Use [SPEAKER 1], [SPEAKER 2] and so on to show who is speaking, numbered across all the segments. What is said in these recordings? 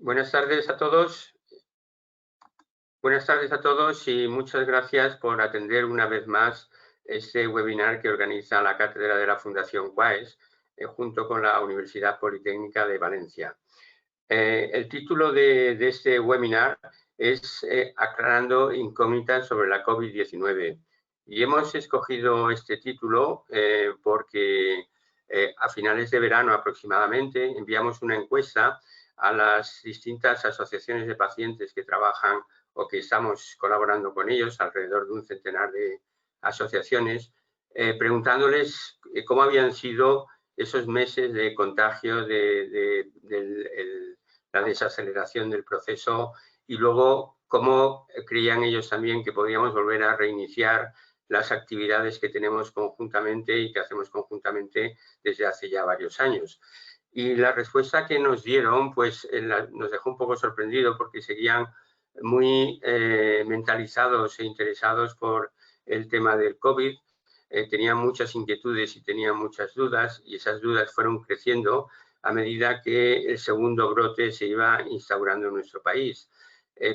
[SPEAKER 1] Buenas tardes a todos. Buenas tardes a todos y muchas gracias por atender una vez más este webinar que organiza la Cátedra de la Fundación WAES junto con la Universidad Politécnica de Valencia. El título de este webinar es Aclarando incógnitas sobre la COVID-19 y hemos escogido este título porque a finales de verano aproximadamente enviamos una encuesta a las distintas asociaciones de pacientes que trabajan o que estamos colaborando con ellos, alrededor de un centenar de asociaciones, preguntándoles cómo habían sido esos meses de contagio, la desaceleración del proceso y luego cómo creían ellos también que podíamos volver a reiniciar las actividades que tenemos conjuntamente y que hacemos conjuntamente desde hace ya varios años. Y la respuesta que nos dieron pues nos dejó un poco sorprendido porque seguían muy mentalizados e interesados por el tema del COVID. Tenían muchas inquietudes y tenían muchas dudas y esas dudas fueron creciendo a medida que el segundo brote se iba instaurando en nuestro país.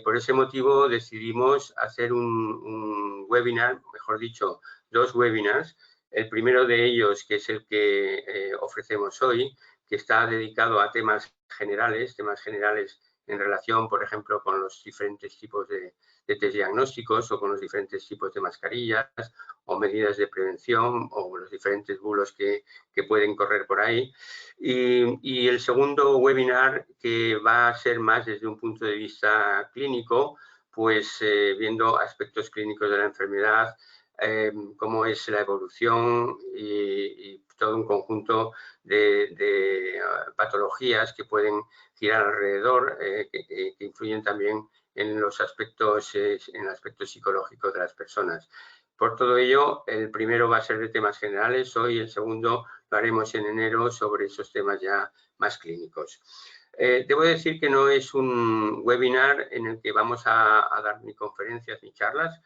[SPEAKER 1] Por ese motivo decidimos hacer un webinar, mejor dicho, dos webinars. El primero de ellos, que es el que ofrecemos hoy, que está dedicado a temas generales en relación, por ejemplo, con los diferentes tipos de test diagnósticos o con los diferentes tipos de mascarillas o medidas de prevención o los diferentes bulos que pueden correr por ahí. Y el segundo webinar, que va a ser más desde un punto de vista clínico, pues viendo aspectos clínicos de la enfermedad, cómo es la evolución y todo un conjunto de patologías que pueden girar alrededor, que influyen también en los aspectos, en el aspecto psicológico de las personas. Por todo ello, el primero va a ser de temas generales, hoy el segundo lo haremos en enero sobre esos temas ya más clínicos. Debo decir que no es un webinar en el que vamos a dar ni conferencias ni charlas,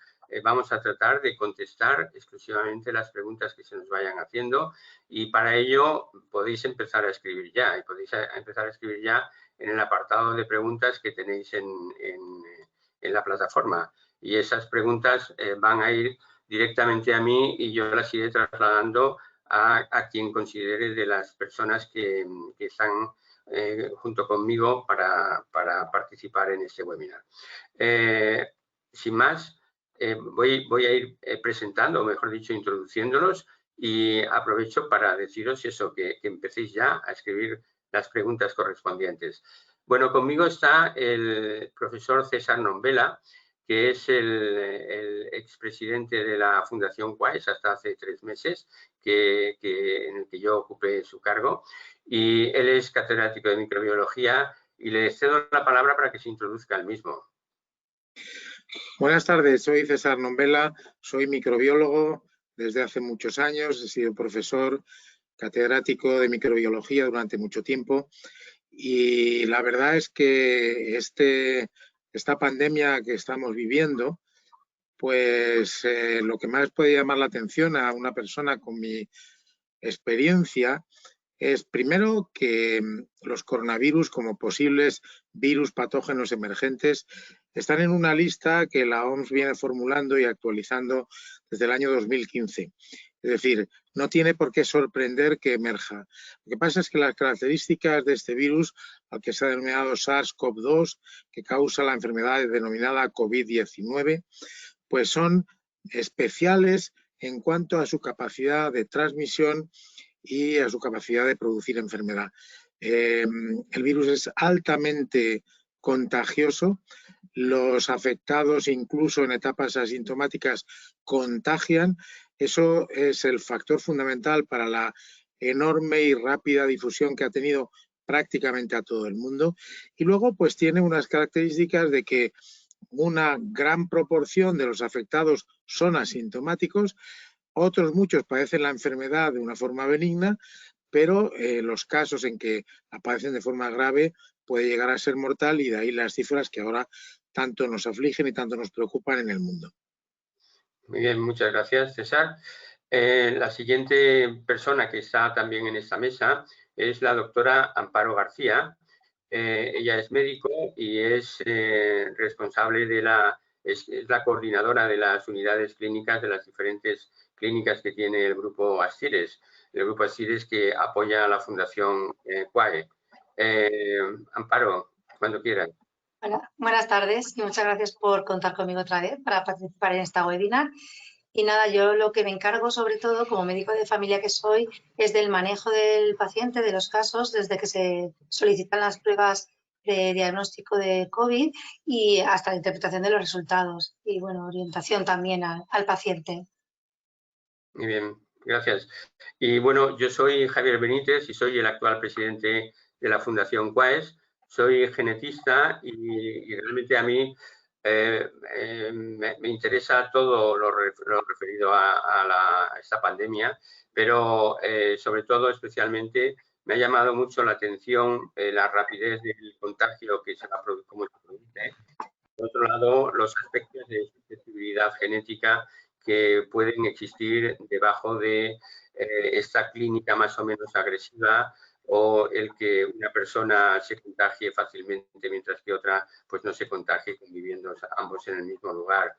[SPEAKER 1] vamos a tratar de contestar exclusivamente las preguntas que se nos vayan haciendo y para ello podéis empezar a escribir ya y podéis empezar a escribir ya en el apartado de preguntas que tenéis en la plataforma y esas preguntas van a ir directamente a mí y yo las iré trasladando a quien considere de las personas que están junto conmigo para participar en este webinar. Sin más, voy a ir presentando, o mejor dicho, introduciéndolos y aprovecho para deciros eso, que empecéis ya a escribir las preguntas correspondientes. Bueno, conmigo está el profesor César Nombela, que es el expresidente de la Fundación WAES hasta hace 3 meses, en el que yo ocupé su cargo. Y él es catedrático de microbiología y le cedo la palabra para que se introduzca él mismo.
[SPEAKER 2] Buenas tardes, soy César Nombela, soy microbiólogo desde hace muchos años, he sido profesor catedrático de microbiología durante mucho tiempo y la verdad es que esta pandemia que estamos viviendo, pues lo que más puede llamar la atención a una persona con mi experiencia es primero que los coronavirus como posibles virus patógenos emergentes están en una lista que la OMS viene formulando y actualizando desde el año 2015. Es decir, no tiene por qué sorprender que emerja. Lo que pasa es que las características de este virus, al que se ha denominado SARS-CoV-2, que causa la enfermedad denominada COVID-19, pues son especiales en cuanto a su capacidad de transmisión y a su capacidad de producir enfermedad. El virus es altamente contagioso, los afectados incluso en etapas asintomáticas contagian, eso es el factor fundamental para la enorme y rápida difusión que ha tenido prácticamente a todo el mundo y luego pues tiene unas características de que una gran proporción de los afectados son asintomáticos. Otros muchos padecen la enfermedad de una forma benigna, pero los casos en que aparecen de forma grave puede llegar a ser mortal y de ahí las cifras que ahora tanto nos afligen y tanto nos preocupan en el mundo.
[SPEAKER 1] Muy bien, muchas gracias, César. La siguiente persona que está también en esta mesa es la doctora Amparo García. ella es médico y es responsable de es la coordinadora de las unidades clínicas de las diferentes clínicas que tiene el grupo Asires. El grupo Asires que apoya a la Fundación CUAE. Amparo, cuando quieras.
[SPEAKER 3] Hola, buenas tardes y muchas gracias por contar conmigo otra vez para participar en esta webinar. Y nada, yo lo que me encargo sobre todo como médico de familia que soy es del manejo del paciente, de los casos, desde que se solicitan las pruebas de diagnóstico de COVID y hasta la interpretación de los resultados y, bueno, orientación también al paciente.
[SPEAKER 1] Muy bien, gracias. Y bueno, yo soy Javier Benítez y soy el actual presidente de la Fundación CUAES. Soy genetista y realmente a mí me interesa todo lo referido a esta pandemia, pero sobre todo, especialmente, me ha llamado mucho la atención la rapidez del contagio que se va a producir, como se produce. Por otro lado, los aspectos de susceptibilidad genética que pueden existir debajo de esta clínica más o menos agresiva o el que una persona se contagie fácilmente mientras que otra pues no se contagie conviviendo ambos en el mismo lugar.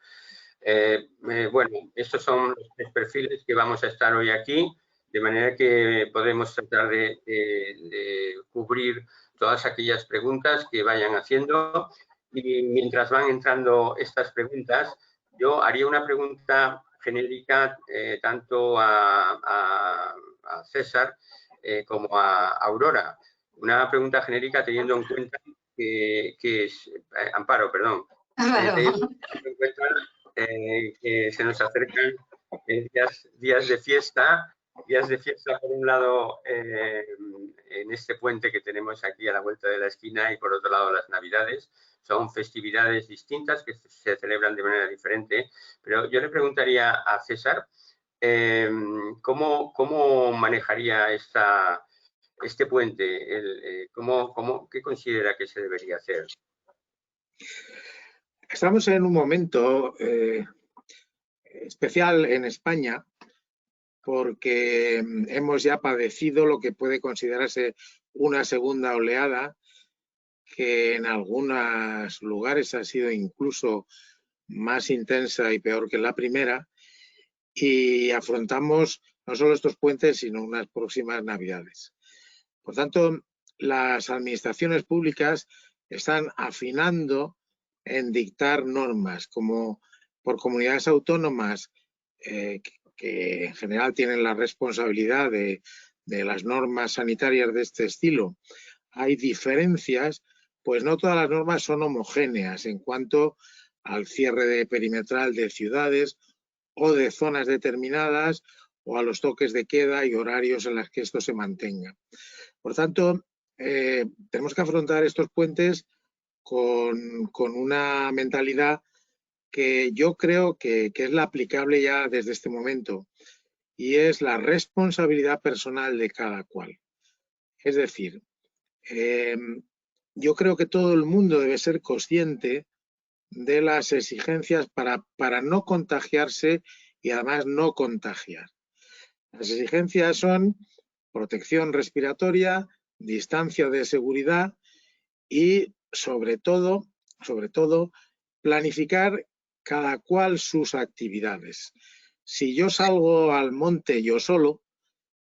[SPEAKER 1] Bueno, estos son los tres perfiles que vamos a estar hoy aquí, de manera que podemos tratar de cubrir todas aquellas preguntas que vayan haciendo. Y mientras van entrando estas preguntas, yo haría una pregunta genérica tanto a César como a Aurora. Una pregunta genérica teniendo en cuenta que es, Amparo, perdón, teniendo en cuenta que se nos acercan días de fiesta por un lado en este puente que tenemos aquí a la vuelta de la esquina y por otro lado las Navidades. Son festividades distintas que se celebran de manera diferente, pero yo le preguntaría a César ¿cómo manejaría este puente? ¿Qué considera que se debería hacer?
[SPEAKER 2] Estamos en un momento especial en España porque hemos ya padecido lo que puede considerarse una segunda oleada, que en algunos lugares ha sido incluso más intensa y peor que la primera, y afrontamos no solo estos puentes, sino unas próximas Navidades. Por tanto, las administraciones públicas están afinando en dictar normas, como por comunidades autónomas que en general tienen la responsabilidad de las normas sanitarias de este estilo. Hay diferencias, pues no todas las normas son homogéneas en cuanto al cierre perimetral de ciudades o de zonas determinadas o a los toques de queda y horarios en los que esto se mantenga. Por tanto, tenemos que afrontar estos puentes con una mentalidad que yo creo que es la aplicable ya desde este momento, y es la responsabilidad personal de cada cual. Es decir, yo creo que todo el mundo debe ser consciente de las exigencias para no contagiarse y además no contagiar. Las exigencias son protección respiratoria, distancia de seguridad y sobre todo, planificar cada cual sus actividades. Si yo salgo al monte yo solo,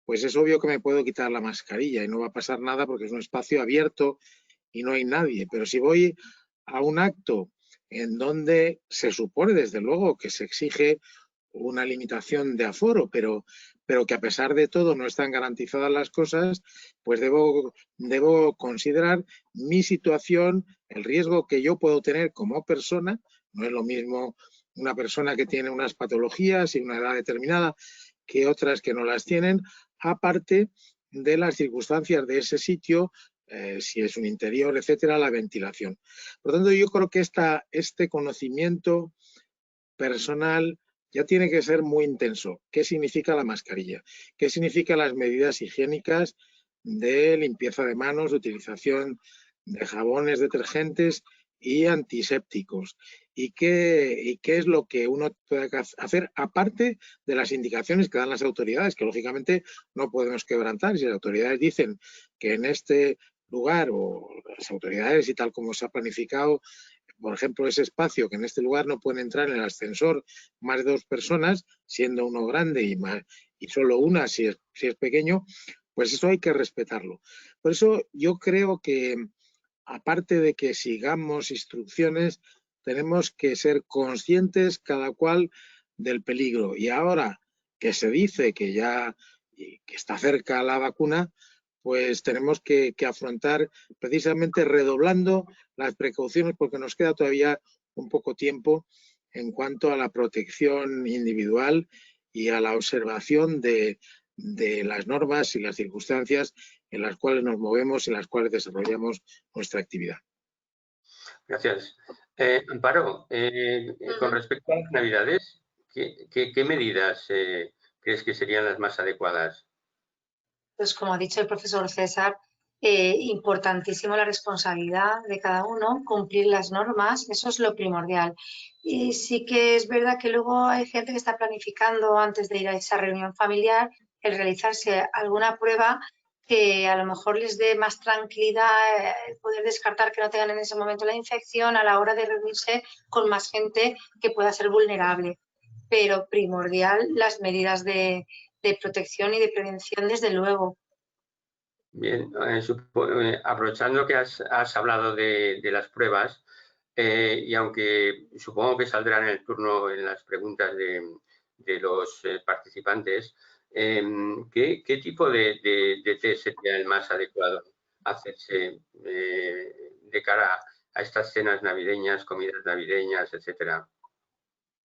[SPEAKER 2] pues es obvio que me puedo quitar la mascarilla y no va a pasar nada porque es un espacio abierto y no hay nadie. Pero si voy a un acto en donde se supone, desde luego, que se exige una limitación de aforo, pero que a pesar de todo no están garantizadas las cosas, pues debo considerar mi situación, el riesgo que yo puedo tener como persona. No es lo mismo una persona que tiene unas patologías y una edad determinada que otras que no las tienen, aparte de las circunstancias de ese sitio, si es un interior, etcétera, la ventilación. Por lo tanto, yo creo que este conocimiento personal ya tiene que ser muy intenso. ¿Qué significa la mascarilla? ¿Qué significan las medidas higiénicas de limpieza de manos, utilización de jabones, detergentes y antisépticos? ¿Y qué es lo que uno puede hacer aparte de las indicaciones que dan las autoridades, que lógicamente no podemos quebrantar? Si las autoridades dicen que en este lugar o las autoridades y tal como se ha planificado, por ejemplo, ese espacio que en este lugar no pueden entrar en el ascensor más de 2 personas, siendo uno grande y solo una si es pequeño, pues eso hay que respetarlo. Por eso yo creo que, aparte de que sigamos instrucciones, tenemos que ser conscientes cada cual del peligro. Y ahora que se dice que ya que está cerca la vacuna, pues tenemos que afrontar precisamente redoblando las precauciones, porque nos queda todavía un poco tiempo en cuanto a la protección individual y a la observación de las normas y las circunstancias en las cuales nos movemos y en las cuales desarrollamos nuestra actividad.
[SPEAKER 1] Gracias. Amparo, con respecto a las Navidades, ¿qué medidas crees que serían las más adecuadas?
[SPEAKER 3] Pues como ha dicho el profesor César, importantísimo la responsabilidad de cada uno, cumplir las normas, eso es lo primordial. Y sí que es verdad que luego hay gente que está planificando antes de ir a esa reunión familiar el realizarse alguna prueba que a lo mejor les dé más tranquilidad, poder descartar que no tengan en ese momento la infección a la hora de reunirse con más gente que pueda ser vulnerable. Pero primordial las medidas de protección y de prevención, desde luego.
[SPEAKER 1] Bien, aprovechando que has hablado de las pruebas, y aunque supongo que saldrán en el turno en las preguntas de los participantes, ¿qué tipo de test sería el más adecuado hacerse de cara a estas cenas navideñas, comidas navideñas, etcétera?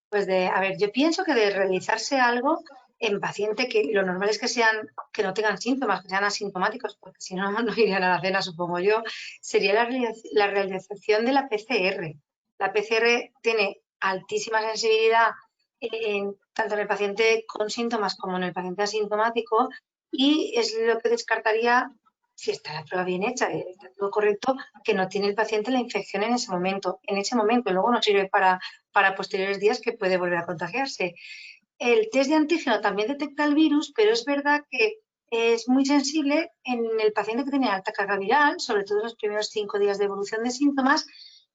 [SPEAKER 3] Pues a ver, yo pienso que de realizarse algo en paciente que lo normal es que no tengan síntomas, que sean asintomáticos, porque si no, no irían a la cena, supongo yo, sería la realización de la PCR. La PCR tiene altísima sensibilidad tanto en el paciente con síntomas como en el paciente asintomático, y es lo que descartaría, si está la prueba bien hecha, está todo correcto, que no tiene el paciente la infección en ese momento. Luego no sirve para posteriores días, que puede volver a contagiarse. El test de antígeno también detecta el virus, pero es verdad que es muy sensible en el paciente que tiene alta carga viral, sobre todo en los primeros 5 días de evolución de síntomas,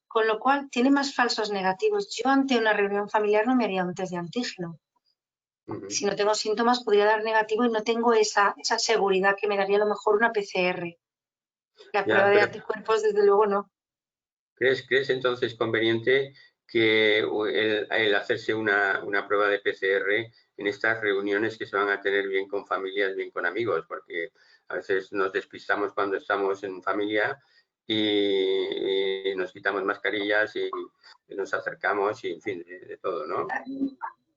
[SPEAKER 3] con lo cual tiene más falsos negativos. Yo ante una reunión familiar no me haría un test de antígeno. Si no tengo síntomas podría dar negativo y no tengo esa seguridad que me daría a lo mejor una PCR. La prueba de anticuerpos, desde luego, no.
[SPEAKER 1] ¿Crees entonces conveniente que el hacerse una prueba de PCR en estas reuniones que se van a tener bien con familias, bien con amigos? Porque a veces nos despistamos cuando estamos en familia y nos quitamos mascarillas y nos acercamos y, en fin, de todo, ¿no?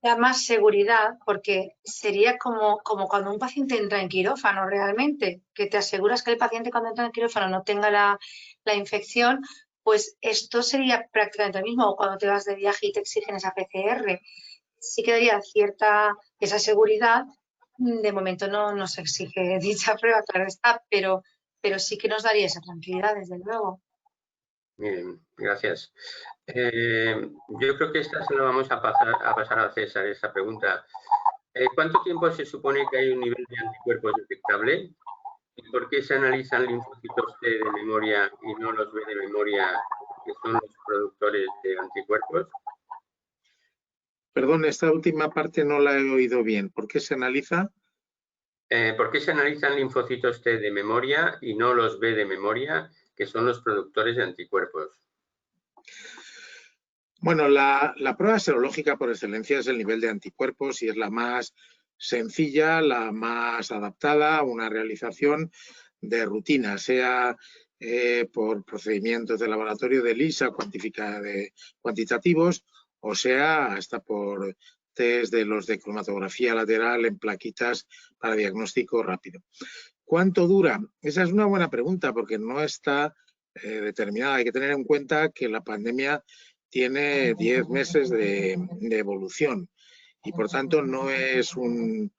[SPEAKER 3] Da más seguridad, porque sería como cuando un paciente entra en quirófano realmente, que te aseguras que el paciente cuando entra en quirófano no tenga la infección, pues esto sería prácticamente lo mismo. O cuando te vas de viaje y te exigen esa PCR, sí que daría esa seguridad. De momento no se exige dicha prueba, claro está, pero sí que nos daría esa tranquilidad, desde luego.
[SPEAKER 1] Bien, gracias. Yo creo que esta se la vamos a pasar a César, esta pregunta. ¿Cuánto tiempo se supone que hay un nivel de anticuerpos detectable? ¿Y por qué se analizan linfocitos T de memoria y no los B de memoria, que son los productores de anticuerpos?
[SPEAKER 2] Perdón, esta última parte no la he oído bien. ¿Por qué se analiza?
[SPEAKER 1] ¿Por qué se analizan linfocitos T de memoria y no los B de memoria, que son los productores de anticuerpos?
[SPEAKER 2] Bueno, la prueba serológica por excelencia es el nivel de anticuerpos y es la más sencilla, la más adaptada a una realización de rutina, sea por procedimientos de laboratorio de ELISA cuantitativos, o sea hasta por test de los de cromatografía lateral en plaquitas para diagnóstico rápido. ¿Cuánto dura? Esa es una buena pregunta, porque no está determinada. Hay que tener en cuenta que la pandemia tiene 10 meses de evolución y, por tanto, no es un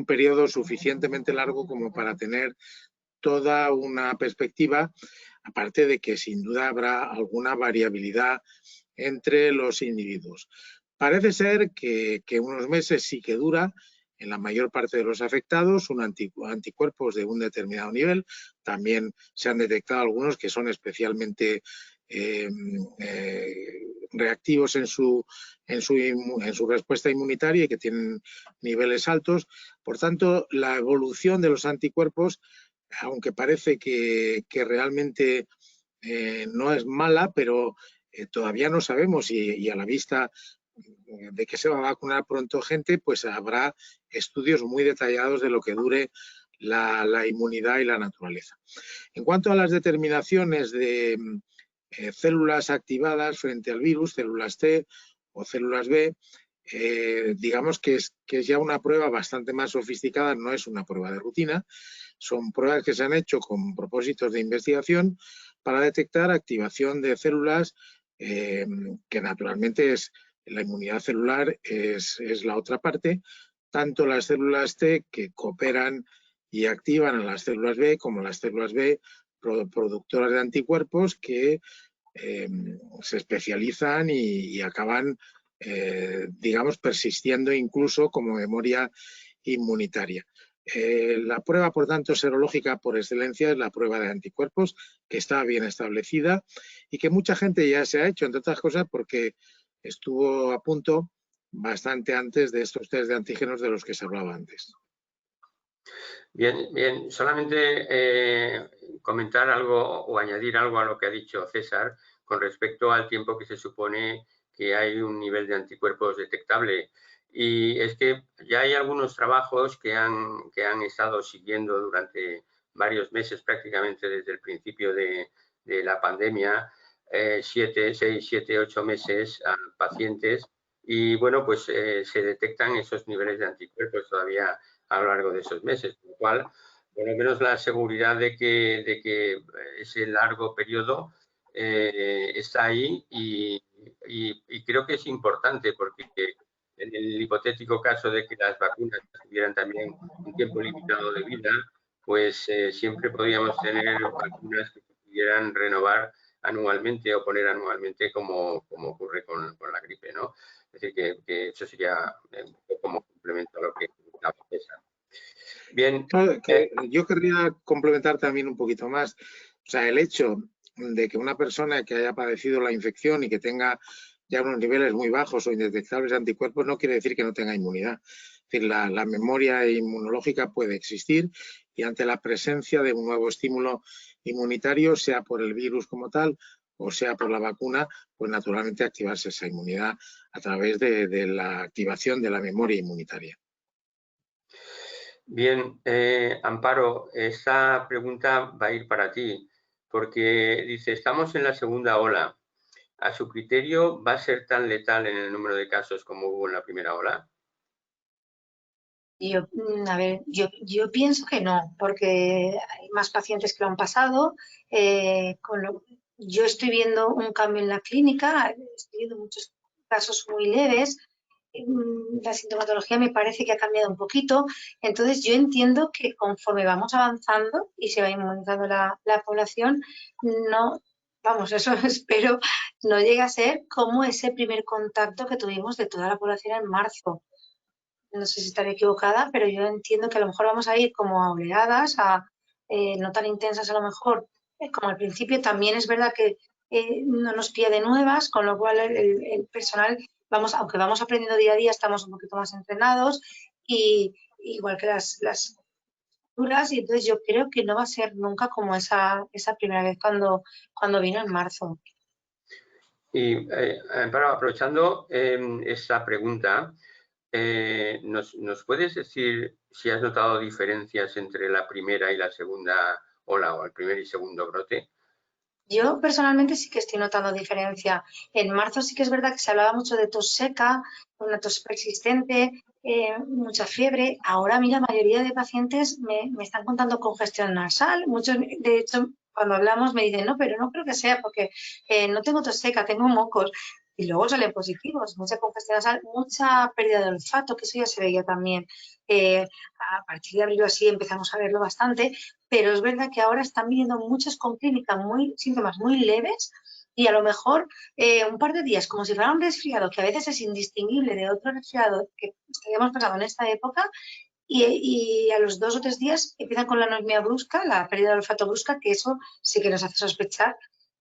[SPEAKER 2] periodo suficientemente largo como para tener toda una perspectiva, aparte de que sin duda habrá alguna variabilidad entre los individuos. Parece ser que unos meses sí que dura en la mayor parte de los afectados, son anticuerpos de un determinado nivel. También se han detectado algunos que son especialmente reactivos en su respuesta inmunitaria y que tienen niveles altos. Por tanto, la evolución de los anticuerpos, aunque parece que realmente no es mala, pero todavía no sabemos y a la vista de que se va a vacunar pronto gente, pues habrá estudios muy detallados de lo que dure la inmunidad y la naturaleza. En cuanto a las determinaciones de células activadas frente al virus, células T o células B, digamos que es ya una prueba bastante más sofisticada, no es una prueba de rutina, son pruebas que se han hecho con propósitos de investigación para detectar activación de células que naturalmente es la inmunidad celular, es la otra parte, tanto las células T que cooperan y activan a las células B como las células B productoras de anticuerpos que se especializan y acaban, digamos, persistiendo incluso como memoria inmunitaria. La prueba, por tanto, serológica por excelencia es la prueba de anticuerpos, que está bien establecida y que mucha gente ya se ha hecho, entre otras cosas, porque estuvo a punto bastante antes de estos test de antígenos de los que se hablaba antes.
[SPEAKER 1] Bien, bien. Solamente comentar algo o añadir algo a lo que ha dicho César con respecto al tiempo que se supone que hay un nivel de anticuerpos detectable. Y es que ya hay algunos trabajos que han estado siguiendo durante varios meses, prácticamente desde el principio de la pandemia, 6, 7, 8 meses a pacientes. Y bueno, pues se detectan esos niveles de anticuerpos todavía a lo largo de esos meses, con lo cual, por lo menos la seguridad de que ese largo periodo está ahí y creo que es importante porque en el hipotético caso de que las vacunas tuvieran también un tiempo limitado de vida, pues siempre podríamos tener vacunas que se pudieran renovar anualmente o poner anualmente como ocurre con la gripe, ¿no? Es decir, que eso sería como complemento a lo que comentaba César. Bien.
[SPEAKER 2] Yo querría complementar también un poquito más. O sea, el hecho de que una persona que haya padecido la infección y que tenga ya unos niveles muy bajos o indetectables de anticuerpos no quiere decir que no tenga inmunidad. Es decir, la memoria inmunológica puede existir y ante la presencia de un nuevo estímulo inmunitario, sea por el virus como tal o sea por la vacuna, pues naturalmente activarse esa inmunidad a través de la activación de la memoria inmunitaria.
[SPEAKER 1] Bien, Amparo, esta pregunta va a ir para ti, porque dice, estamos en la segunda ola. ¿A su criterio va a ser tan letal en el número de casos como hubo en la primera ola?
[SPEAKER 3] Yo pienso que no, porque hay más pacientes que lo han pasado. Yo estoy viendo un cambio en la clínica, estoy viendo muchos casos muy leves. La sintomatología me parece que ha cambiado un poquito. Entonces, yo entiendo que conforme vamos avanzando y se va inmunizando la población, no, vamos, eso espero, no llegue a ser como ese primer contacto que tuvimos de toda la población en marzo. No sé si estaré equivocada, pero yo entiendo que a lo mejor vamos a ir como a oleadas, no tan intensas a lo mejor como al principio. También es verdad que no nos pilla de nuevas, con lo cual el personal, aunque vamos aprendiendo día a día, estamos un poquito más entrenados, y igual que las duras, y entonces yo creo que no va a ser nunca como esa primera vez cuando vino en marzo.
[SPEAKER 1] Y Amparo, aprovechando esa pregunta, ¿nos puedes decir si has notado diferencias entre la primera y la segunda ola o el primer y segundo brote?
[SPEAKER 3] Yo personalmente sí que estoy notando diferencia. En marzo sí que es verdad que se hablaba mucho de tos seca, una tos persistente, mucha fiebre. Ahora a mí la mayoría de pacientes me están contando congestión nasal. Muchos, de hecho, cuando hablamos me dicen, no, pero no creo que sea porque no tengo tos seca, tengo mocos. Y luego salen positivos, mucha congestión nasal, mucha pérdida de olfato, que eso ya se veía también. A partir de abril así empezamos a verlo bastante, pero es verdad que ahora están viniendo muchos con clínica, síntomas muy leves, Y a lo mejor un par de días, como si fuera un resfriado, que a veces es indistinguible de otro resfriado que hayamos pasado en esta época, y a los 2 o 3 días empiezan con la anosmia brusca, la pérdida del olfato brusca, que eso sí que nos hace sospechar.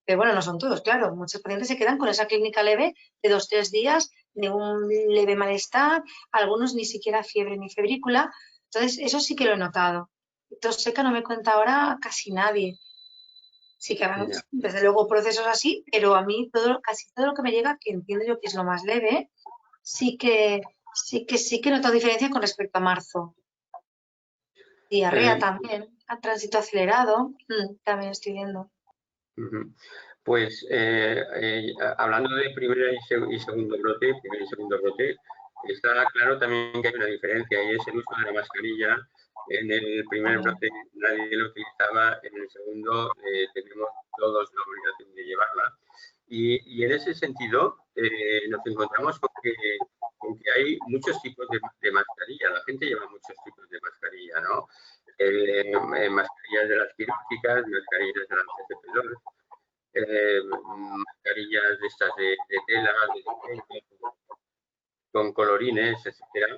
[SPEAKER 3] Pero bueno, no son todos, claro. Muchos pacientes se quedan con esa clínica leve de 2 o 3 días, de un leve malestar, algunos ni siquiera fiebre ni febrícula. Entonces, eso sí que lo he notado. Tos seca no me cuenta ahora casi nadie. Sí que habrá, desde luego, procesos así, pero a mí casi todo lo que me llega, que entiendo yo que es lo más leve, sí que he notado diferencia con respecto a marzo. Diarrea también, a tránsito acelerado, también estoy viendo.
[SPEAKER 1] Pues hablando de primer y segundo brote, está claro también que hay una diferencia y es el uso de la mascarilla. En el primer brote nadie lo utilizaba, en el segundo tenemos todos la obligación de llevarla. Y en ese sentido nos encontramos con que hay muchos tipos de mascarilla. La gente lleva muchos tipos de mascarilla, ¿no? Mascarillas de las quirúrgicas, mascarillas de las FFP2, mascarillas de estas de tela, con colorines, etcétera.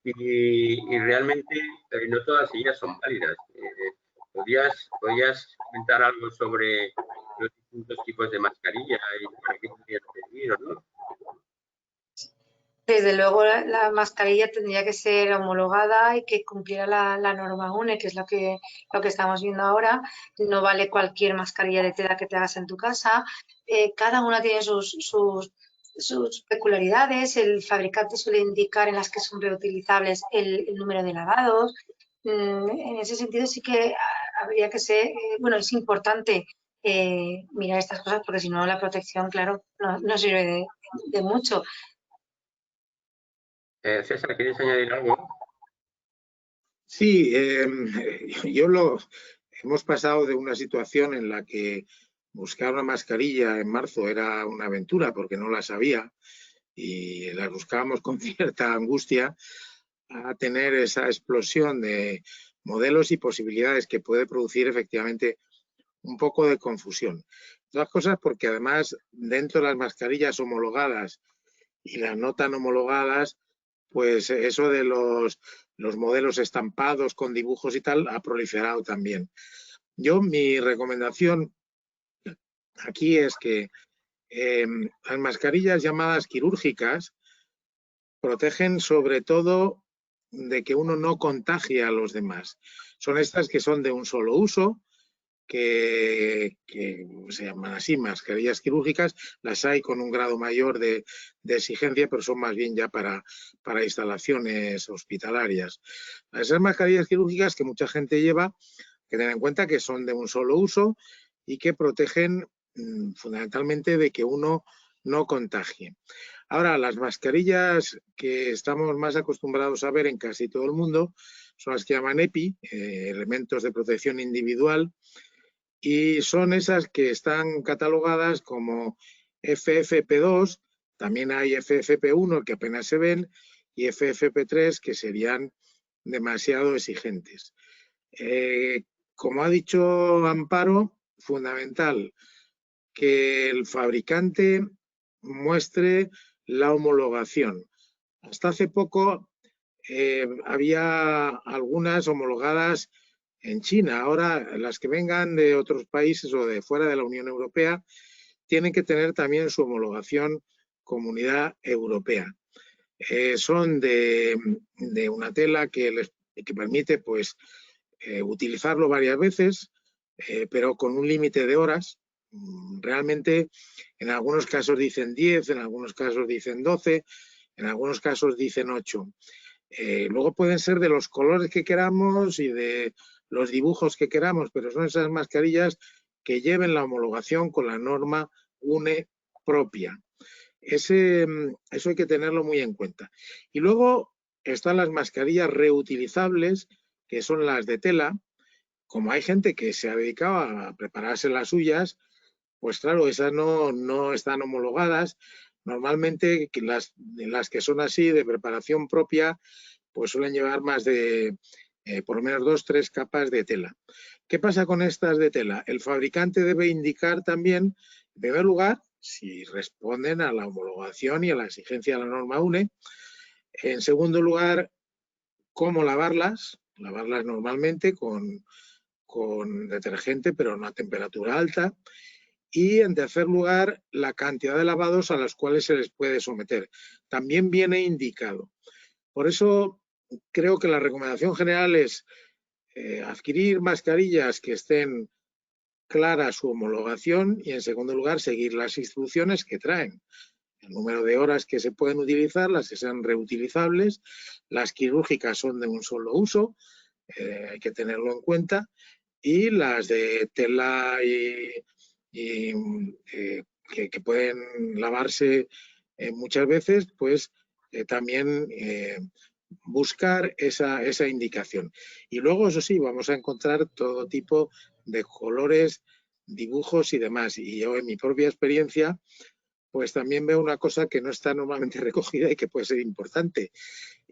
[SPEAKER 1] Y realmente no todas ellas son válidas. ¿Podrías comentar algo sobre los distintos tipos de mascarilla y para qué podrían servir o no?
[SPEAKER 3] Desde luego la mascarilla tendría que ser homologada y que cumpliera la norma UNE, que es lo que estamos viendo ahora. No vale cualquier mascarilla de tela que te hagas en tu casa. Cada una tiene sus peculiaridades. El fabricante suele indicar en las que son reutilizables el número de lavados. En ese sentido sí que habría que ser, bueno, es importante mirar estas cosas porque si no la protección, claro, no sirve de mucho.
[SPEAKER 1] César, ¿quieres añadir algo?
[SPEAKER 2] Sí, hemos pasado de una situación en la que buscar una mascarilla en marzo era una aventura porque no las había y las buscábamos con cierta angustia, a tener esa explosión de modelos y posibilidades que puede producir efectivamente un poco de confusión. Todas cosas porque además dentro de las mascarillas homologadas y las no tan homologadas, pues eso de los modelos estampados con dibujos y tal ha proliferado también. Mi recomendación aquí es que las mascarillas llamadas quirúrgicas protegen sobre todo de que uno no contagie a los demás. Son estas que son de un solo uso, que se llaman así mascarillas quirúrgicas. Las hay con un grado mayor de exigencia, pero son más bien ya para instalaciones hospitalarias. Esas mascarillas quirúrgicas que mucha gente lleva, que tener en cuenta que son de un solo uso y que protegen fundamentalmente de que uno no contagie. Ahora, las mascarillas que estamos más acostumbrados a ver en casi todo el mundo son las que llaman EPI, elementos de protección individual, y son esas que están catalogadas como FFP2, también hay FFP1 que apenas se ven y FFP3 que serían demasiado exigentes. Como ha dicho Amparo, fundamental que el fabricante muestre la homologación. Hasta hace poco había algunas homologadas en China. Ahora las que vengan de otros países o de fuera de la Unión Europea tienen que tener también su homologación Comunidad Europea. Son de una tela que permite pues utilizarlo varias veces, pero con un límite de horas. Realmente en algunos casos dicen 10, en algunos casos dicen 12, en algunos casos dicen 8. Luego pueden ser de los colores que queramos y de los dibujos que queramos, pero son esas mascarillas que lleven la homologación con la norma UNE propia. Eso hay que tenerlo muy en cuenta. Y luego están las mascarillas reutilizables, que son las de tela. Como hay gente que se ha dedicado a prepararse las suyas, pues claro, esas no están homologadas. Normalmente las que son así de preparación propia, pues suelen llevar más de por lo menos 2 o 3 capas de tela. ¿Qué pasa con estas de tela? El fabricante debe indicar también, en primer lugar, si responden a la homologación y a la exigencia de la norma UNE. En segundo lugar, cómo lavarlas normalmente con detergente, pero a una temperatura alta. Y en tercer lugar, la cantidad de lavados a los cuales se les puede someter. También viene indicado. Por eso creo que la recomendación general es adquirir mascarillas que estén clara su homologación y, en segundo lugar, seguir las instrucciones que traen. El número de horas que se pueden utilizar, las que sean reutilizables, las quirúrgicas son de un solo uso, hay que tenerlo en cuenta, y las de tela que pueden lavarse muchas veces, pues también buscar esa indicación. Y luego, eso sí, vamos a encontrar todo tipo de colores, dibujos y demás. Y yo, en mi propia experiencia, pues también veo una cosa que no está normalmente recogida y que puede ser importante.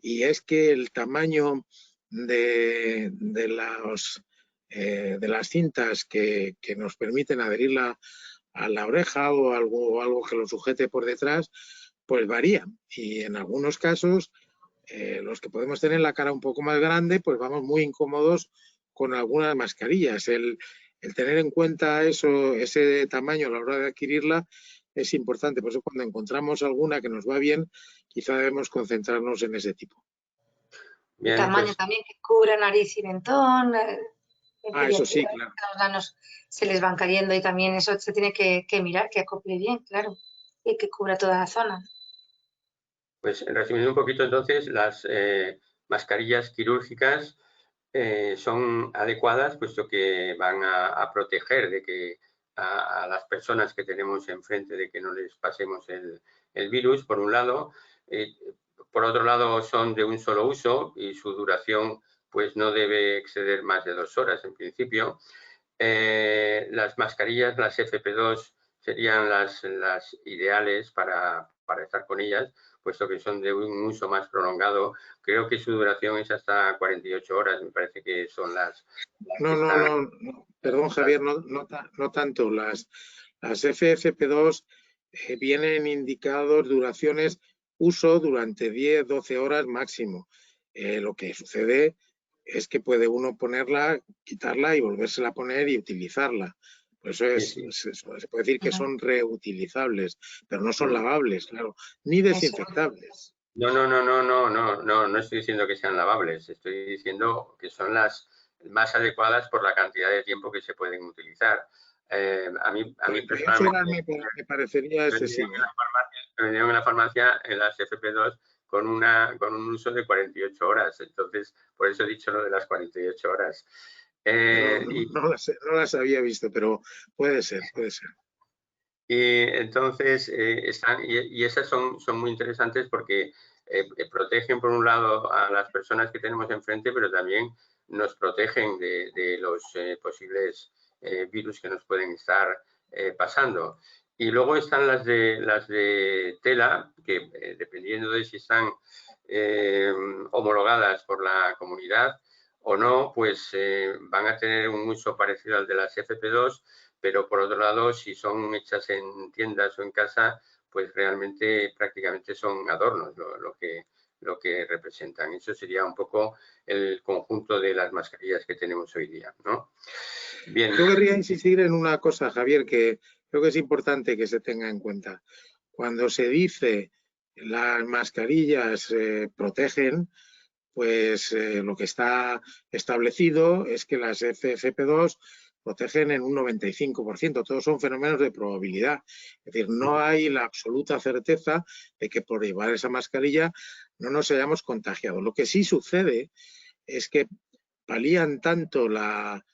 [SPEAKER 2] Y es que el tamaño de las cintas que nos permiten adherirla a la oreja o algo que lo sujete por detrás, pues varían. Y en algunos casos, los que podemos tener la cara un poco más grande, pues vamos muy incómodos con algunas mascarillas. El tener en cuenta ese tamaño a la hora de adquirirla es importante. Por eso, cuando encontramos alguna que nos va bien, quizá debemos concentrarnos en ese tipo.
[SPEAKER 1] Bien,
[SPEAKER 3] tamaño
[SPEAKER 1] pues,
[SPEAKER 3] también que cubra nariz y mentón.
[SPEAKER 2] Eso sí, claro.
[SPEAKER 3] Los granos se les van cayendo y también eso se tiene que mirar, que acople bien, claro, y que cubra toda la zona.
[SPEAKER 1] pues resumiendo un poquito, entonces, las mascarillas quirúrgicas son adecuadas, puesto que van a proteger de que a las personas que tenemos enfrente de que no les pasemos el virus, por un lado. Por otro lado, son de un solo uso y su duración pues no debe exceder más de 2 horas en principio. Las mascarillas, las FP2, serían las ideales para estar con ellas, puesto que son de un uso más prolongado. Creo que su duración es hasta 48 horas, me parece que son las que están...
[SPEAKER 2] No, perdón, Javier, no tanto. Las FFP2 vienen indicados duraciones uso durante 10, 12 horas máximo. Lo que sucede es que puede uno ponerla, quitarla y volvérsela a poner y utilizarla. Por eso se puede decir que son reutilizables, pero no son lavables, claro, ni desinfectables.
[SPEAKER 1] No estoy diciendo que sean lavables, estoy diciendo que son las más adecuadas por la cantidad de tiempo que se pueden utilizar. A mí personalmente
[SPEAKER 2] me parecería excesivo.
[SPEAKER 1] Me vendieron en la farmacia en las FP2 con un uso de 48 horas, entonces por eso he dicho lo de las 48 horas.
[SPEAKER 2] No las había visto, pero puede ser.
[SPEAKER 1] Y entonces esas son muy interesantes porque protegen por un lado a las personas que tenemos enfrente, pero también nos protegen de los posibles virus que nos pueden estar pasando. Y luego están las de tela, que dependiendo de si están homologadas por la comunidad o no, pues van a tener un uso parecido al de las FP2, pero por otro lado, si son hechas en tiendas o en casa, pues realmente prácticamente son adornos lo que representan. Eso sería un poco el conjunto de las mascarillas que tenemos hoy día, ¿no? Bien.
[SPEAKER 2] Yo querría insistir en una cosa, Javier, que creo que es importante que se tenga en cuenta. Cuando se dice las mascarillas protegen, pues lo que está establecido es que las FFP2 protegen en un 95%. Todos son fenómenos de probabilidad. Es decir, no hay la absoluta certeza de que por llevar esa mascarilla no nos hayamos contagiado. Lo que sí sucede es que palían tanto la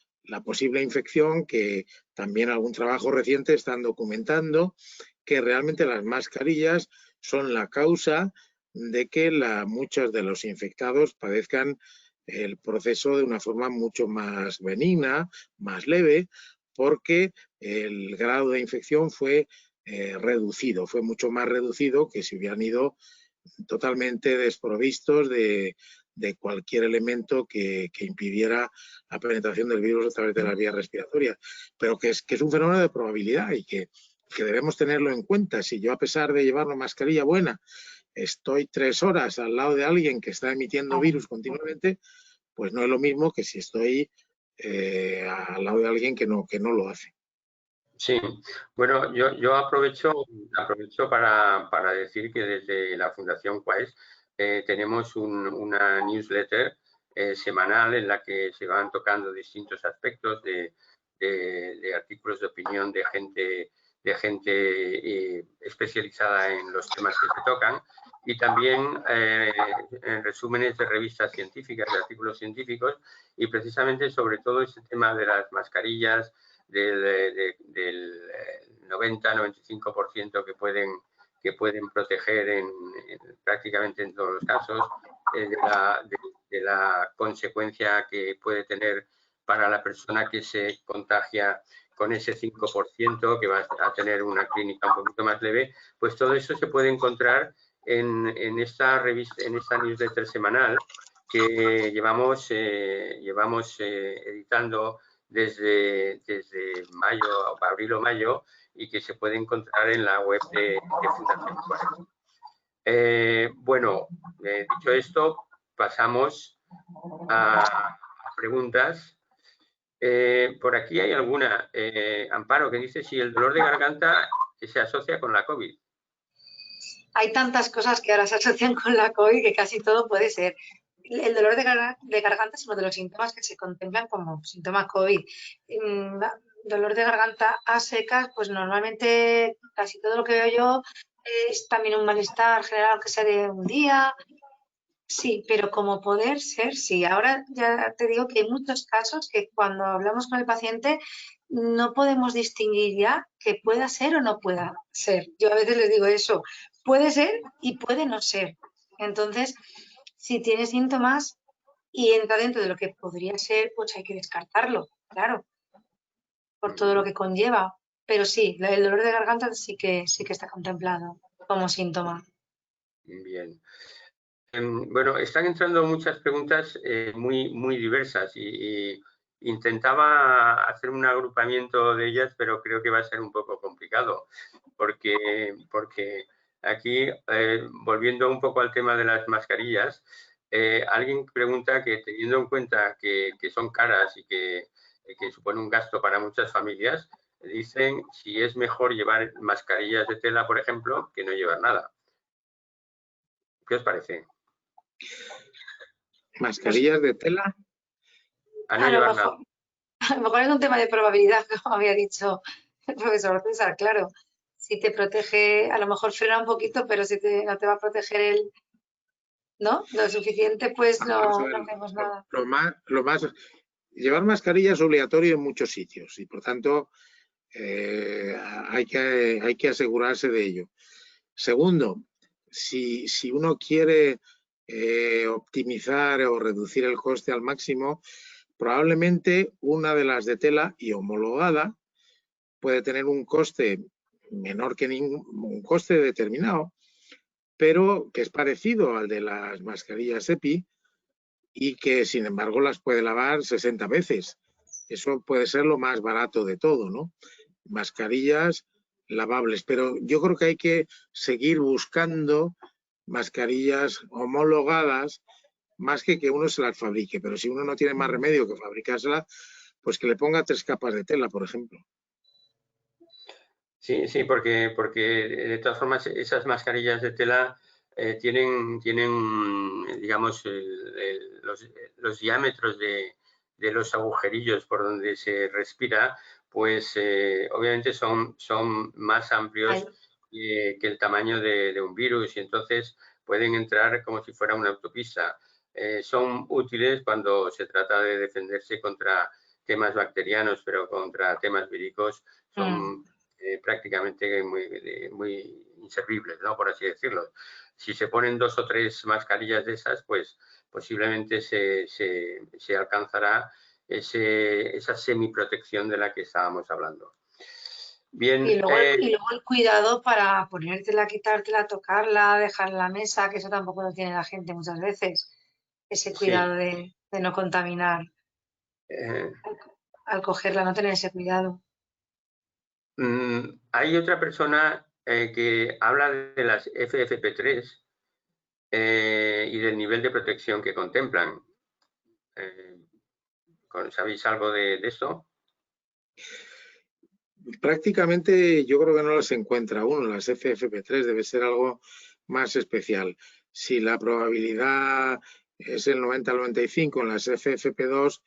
[SPEAKER 2] posible infección que también algún trabajo reciente están documentando que realmente las mascarillas son la causa de que muchos de los infectados padezcan el proceso de una forma mucho más benigna, más leve, porque el grado de infección fue reducido, fue mucho más reducido que si hubieran ido totalmente desprovistos de de cualquier elemento que impidiera la penetración del virus a través de las vías respiratorias. Pero que es un fenómeno de probabilidad y que debemos tenerlo en cuenta. Si yo, a pesar de llevar una mascarilla buena, estoy 3 horas al lado de alguien que está emitiendo virus continuamente, pues no es lo mismo que si estoy al lado de alguien que no lo hace.
[SPEAKER 1] Sí, bueno, yo aprovecho para decir que desde la Fundación Quaes tenemos una newsletter semanal en la que se van tocando distintos aspectos de artículos de opinión de gente especializada en los temas que se tocan, y también en resúmenes de revistas científicas, de artículos científicos, y precisamente sobre todo ese tema de las mascarillas, del 90-95% que pueden proteger prácticamente en todos los casos, de la consecuencia que puede tener para la persona que se contagia con ese 5%, que va a tener una clínica un poquito más leve. Pues todo eso se puede encontrar en esta revista, en esta newsletter semanal que llevamos editando desde mayo, abril o mayo, y que se puede encontrar en la web de Fundación Quaes. Bueno, dicho esto, pasamos a preguntas. Por aquí hay alguna, Amparo, que dice si el dolor de garganta se asocia con la COVID.
[SPEAKER 3] Hay tantas cosas que ahora se asocian con la COVID que casi todo puede ser. El dolor de garganta es uno de los síntomas que se contemplan como síntoma COVID. Dolor de garganta a secas, pues normalmente casi todo lo que veo yo es también un malestar general, aunque sea de un día. Sí, pero como poder ser, sí. Ahora ya te digo que hay muchos casos que cuando hablamos con el paciente no podemos distinguir ya que pueda ser o no pueda ser. Yo a veces les digo eso, puede ser y puede no ser. Entonces, si tiene síntomas y entra dentro de lo que podría ser, pues hay que descartarlo, claro, por todo lo que conlleva. Pero sí, el dolor de garganta sí que está contemplado como síntoma.
[SPEAKER 1] Bien. Bueno, están entrando muchas preguntas muy diversas y intentaba hacer un agrupamiento de ellas, pero creo que va a ser un poco complicado, porque aquí, volviendo un poco al tema de las mascarillas, alguien pregunta que, teniendo en cuenta que son caras y que supone un gasto para muchas familias, dicen si es mejor llevar mascarillas de tela, por ejemplo, que no llevar nada. ¿Qué os parece?
[SPEAKER 2] ¿Mascarillas de tela?
[SPEAKER 1] A no llevar nada.
[SPEAKER 3] A lo mejor es un tema de probabilidad, como había dicho el profesor César, claro. Si te protege, a lo mejor frena un poquito, pero si no te va a proteger ¿no? Lo suficiente, pues no hacemos nada.
[SPEAKER 2] Llevar mascarilla es obligatorio en muchos sitios y, por tanto, hay que asegurarse de ello. Segundo, si uno quiere optimizar o reducir el coste al máximo, probablemente una de las de tela y homologada puede tener un coste menor que un coste determinado, pero que es parecido al de las mascarillas EPI y que, sin embargo, las puede lavar 60 veces. Eso puede ser lo más barato de todo, ¿no? Mascarillas lavables, pero yo creo que hay que seguir buscando mascarillas homologadas más que uno se las fabrique, pero si uno no tiene más remedio que fabricárselas, pues que le ponga 3 capas de tela, por ejemplo.
[SPEAKER 1] Sí, porque de todas formas esas mascarillas de tela tienen digamos, los diámetros de los agujerillos por donde se respira, pues obviamente son más amplios que el tamaño de un virus, y entonces pueden entrar como si fuera una autopista. Son útiles cuando se trata de defenderse contra temas bacterianos, pero contra temas víricos son prácticamente muy inservibles, ¿no? Por así decirlo. Si se ponen 2 o 3 mascarillas de esas, pues posiblemente se alcanzará esa semiprotección de la que estábamos hablando. Bien,
[SPEAKER 3] y luego el cuidado para ponértela, quitártela, tocarla, dejarla en la mesa, que eso tampoco lo tiene la gente muchas veces. ese cuidado de no contaminar al cogerla, no tener ese cuidado.
[SPEAKER 1] Hay otra persona que habla de las FFP3 y del nivel de protección que contemplan. ¿Sabéis algo de esto?
[SPEAKER 2] Prácticamente yo creo que no las encuentra uno, las FFP3, debe ser algo más especial. Si la probabilidad es el 90 al 95 en las FFP2,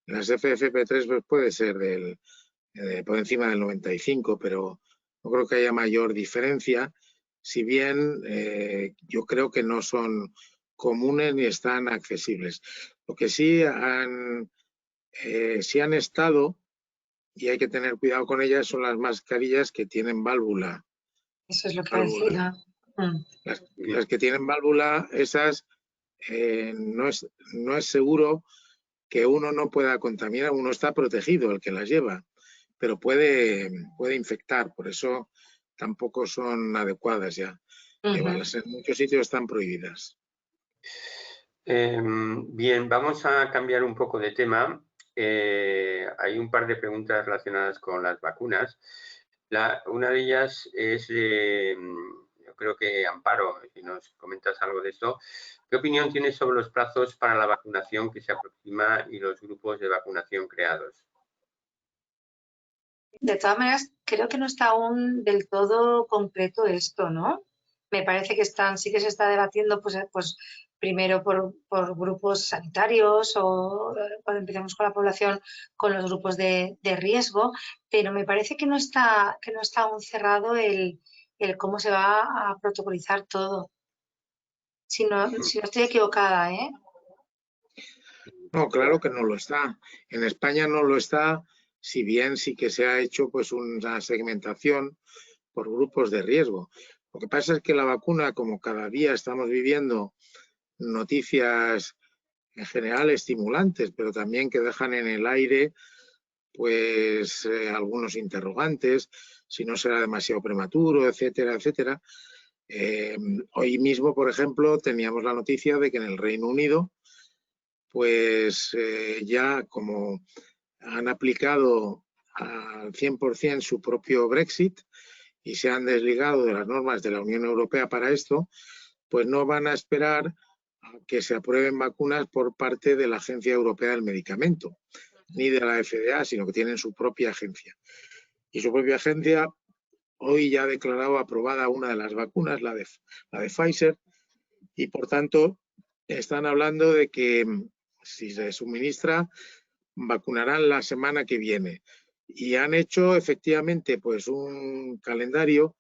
[SPEAKER 2] en las FFP3 pues puede ser por encima del 95, pero no creo que haya mayor diferencia, si bien yo creo que no son comunes ni están accesibles. Lo que sí han estado, y hay que tener cuidado con ellas, son las mascarillas que tienen válvula.
[SPEAKER 3] Eso es lo que decía.
[SPEAKER 2] Las que tienen válvula, esas no es seguro que uno no pueda contaminar, uno está protegido el que las lleva, pero puede infectar, por eso tampoco son adecuadas ya. Llevarlas en muchos sitios están prohibidas.
[SPEAKER 1] Bien, vamos a cambiar un poco de tema. Hay un par de preguntas relacionadas con las vacunas. Una de ellas es, yo creo que Amparo, si nos comentas algo de esto, ¿qué opinión tienes sobre los plazos para la vacunación que se aproxima y los grupos de vacunación creados?
[SPEAKER 3] De todas maneras, creo que no está aún del todo concreto esto, ¿no? Me parece que sí que se está debatiendo, pues primero por grupos sanitarios o cuando empecemos con la población, con los grupos de riesgo, pero me parece que no está aún cerrado el cómo se va a protocolizar todo. Si no estoy equivocada, ¿eh?
[SPEAKER 2] No, claro que no lo está. En España no lo está, si bien sí que se ha hecho pues una segmentación por grupos de riesgo. Lo que pasa es que la vacuna, como cada día estamos viviendo noticias en general estimulantes, pero también que dejan en el aire pues algunos interrogantes, si no será demasiado prematuro, etcétera, etcétera. Hoy mismo, por ejemplo, teníamos la noticia de que en el Reino Unido pues ya como han aplicado al 100% su propio Brexit y se han desligado de las normas de la Unión Europea para esto, pues no van a esperar a que se aprueben vacunas por parte de la Agencia Europea del Medicamento, ni de la FDA, sino que tienen su propia agencia. Y su propia agencia hoy ya ha declarado aprobada una de las vacunas, la de Pfizer, y por tanto están hablando de que si se suministra, vacunarán la semana que viene. Y han hecho efectivamente pues un calendario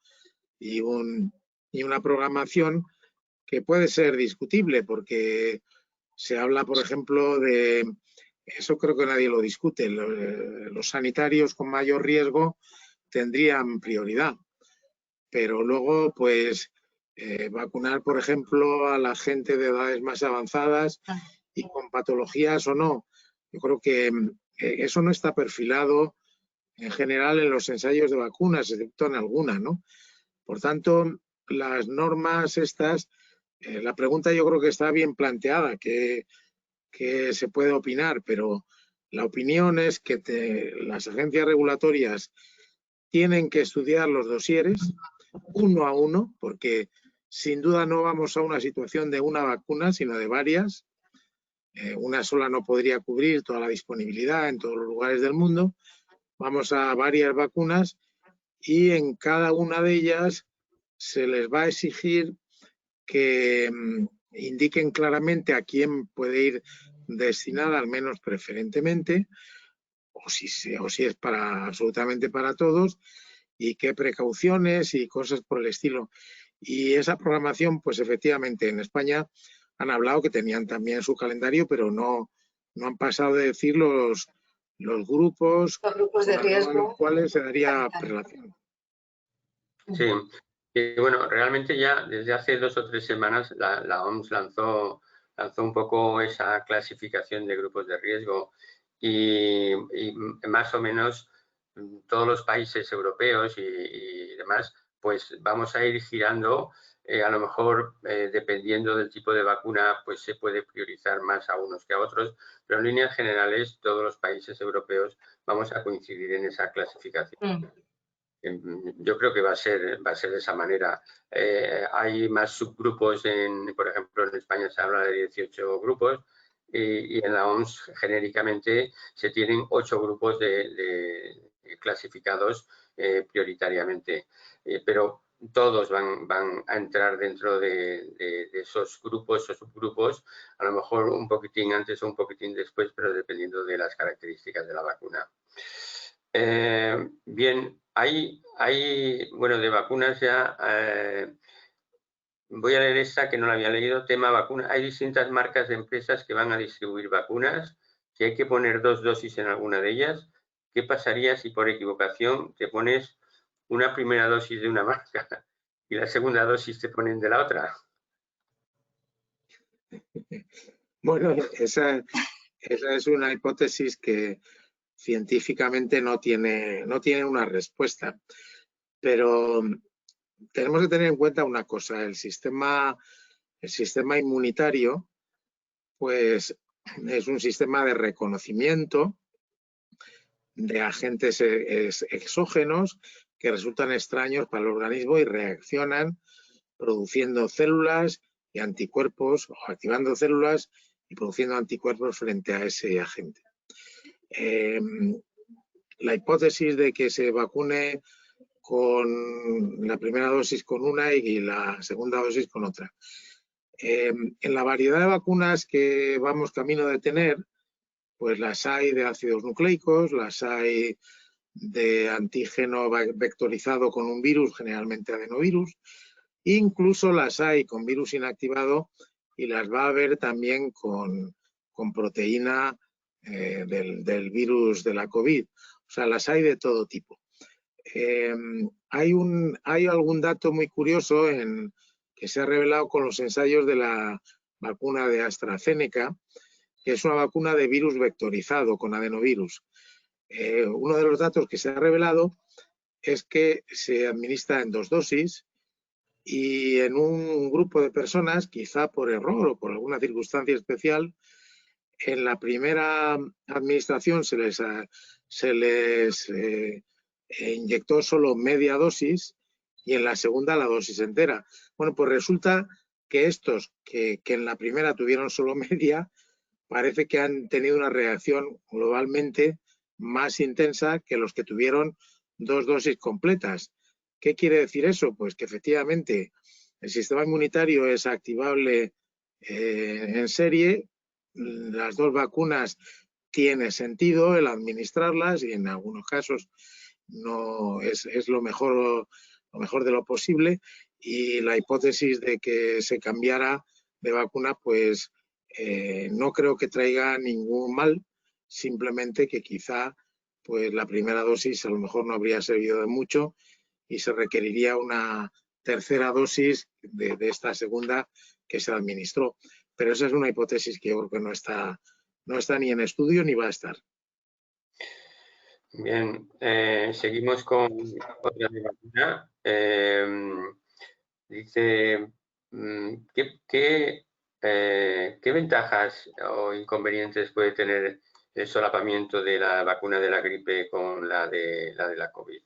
[SPEAKER 2] y una programación que puede ser discutible porque se habla, por ejemplo, de, eso creo que nadie lo discute, los sanitarios con mayor riesgo tendrían prioridad, pero luego pues vacunar, por ejemplo, a la gente de edades más avanzadas y con patologías o no, yo creo que eso no está perfilado en general en los ensayos de vacunas, excepto en alguna, ¿no? Por tanto, las normas estas, la pregunta yo creo que está bien planteada, que se puede opinar, pero la opinión es que las agencias regulatorias tienen que estudiar los dosieres uno a uno, porque sin duda no vamos a una situación de una vacuna, sino de varias. Una sola no podría cubrir toda la disponibilidad en todos los lugares del mundo. Vamos a varias vacunas y en cada una de ellas se les va a exigir que indiquen claramente a quién puede ir destinada, al menos preferentemente, o si es absolutamente para todos, y qué precauciones y cosas por el estilo. Y esa programación, pues efectivamente en España han hablado que tenían también su calendario, pero no han pasado de decir los grupos
[SPEAKER 3] de riesgo,
[SPEAKER 2] a los cuales se daría relación.
[SPEAKER 1] Sí, y bueno, realmente ya desde hace 2 o 3 semanas la OMS lanzó un poco esa clasificación de grupos de riesgo y más o menos todos los países europeos y demás pues vamos a ir girando. A lo mejor, dependiendo del tipo de vacuna, pues se puede priorizar más a unos que a otros, pero en líneas generales todos los países europeos vamos a coincidir en esa clasificación. Yo creo que va a ser de esa manera. Hay más subgrupos, por ejemplo, en España se habla de 18 grupos y en la OMS genéricamente se tienen 8 grupos de clasificados prioritariamente, pero todos van a entrar dentro de esos grupos o subgrupos, a lo mejor un poquitín antes o un poquitín después, pero dependiendo de las características de la vacuna. Bien, bueno, de vacunas ya, voy a leer esta que no la había leído, tema vacuna. Hay distintas marcas de empresas que van a distribuir vacunas, que hay que poner 2 dosis en alguna de ellas. ¿Qué pasaría si por equivocación te pones una primera dosis de una marca y la segunda dosis te ponen de la otra?
[SPEAKER 2] Bueno, esa es una hipótesis que científicamente no tiene una respuesta, pero tenemos que tener en cuenta una cosa: el sistema inmunitario, pues es un sistema de reconocimiento de agentes exógenos que resultan extraños para el organismo y reaccionan produciendo células y anticuerpos, o activando células y produciendo anticuerpos frente a ese agente. La hipótesis de que se vacune con la primera dosis con una y la segunda dosis con otra. En la variedad de vacunas que vamos camino de tener, pues las hay de ácidos nucleicos, las hay de antígeno vectorizado con un virus, generalmente adenovirus, incluso las hay con virus inactivado y las va a haber también con proteína del virus de la COVID. O sea, las hay de todo tipo. Hay algún dato muy curioso que se ha revelado con los ensayos de la vacuna de AstraZeneca, que es una vacuna de virus vectorizado con adenovirus. Uno de los datos que se ha revelado es que se administra en 2 dosis y en un grupo de personas, quizá por error o por alguna circunstancia especial, en la primera administración se les inyectó solo media dosis y en la segunda la dosis entera. Bueno, pues resulta que estos que en la primera tuvieron solo media, parece que han tenido una reacción globalmente más intensa que los que tuvieron 2 dosis completas. ¿Qué quiere decir eso? Pues que efectivamente el sistema inmunitario es activable en serie. Las 2 vacunas tiene sentido el administrarlas y en algunos casos no es lo mejor de lo posible, y la hipótesis de que se cambiara de vacuna, pues no creo que traiga ningún mal, simplemente que quizá pues la primera dosis a lo mejor no habría servido de mucho y se requeriría una tercera dosis de esta segunda que se administró. Pero esa es una hipótesis que yo creo que no está ni en estudio ni va a estar.
[SPEAKER 1] Bien, seguimos con otra vacuna. Dice, ¿qué ventajas o inconvenientes puede tener el solapamiento de la vacuna de la gripe con la de la COVID?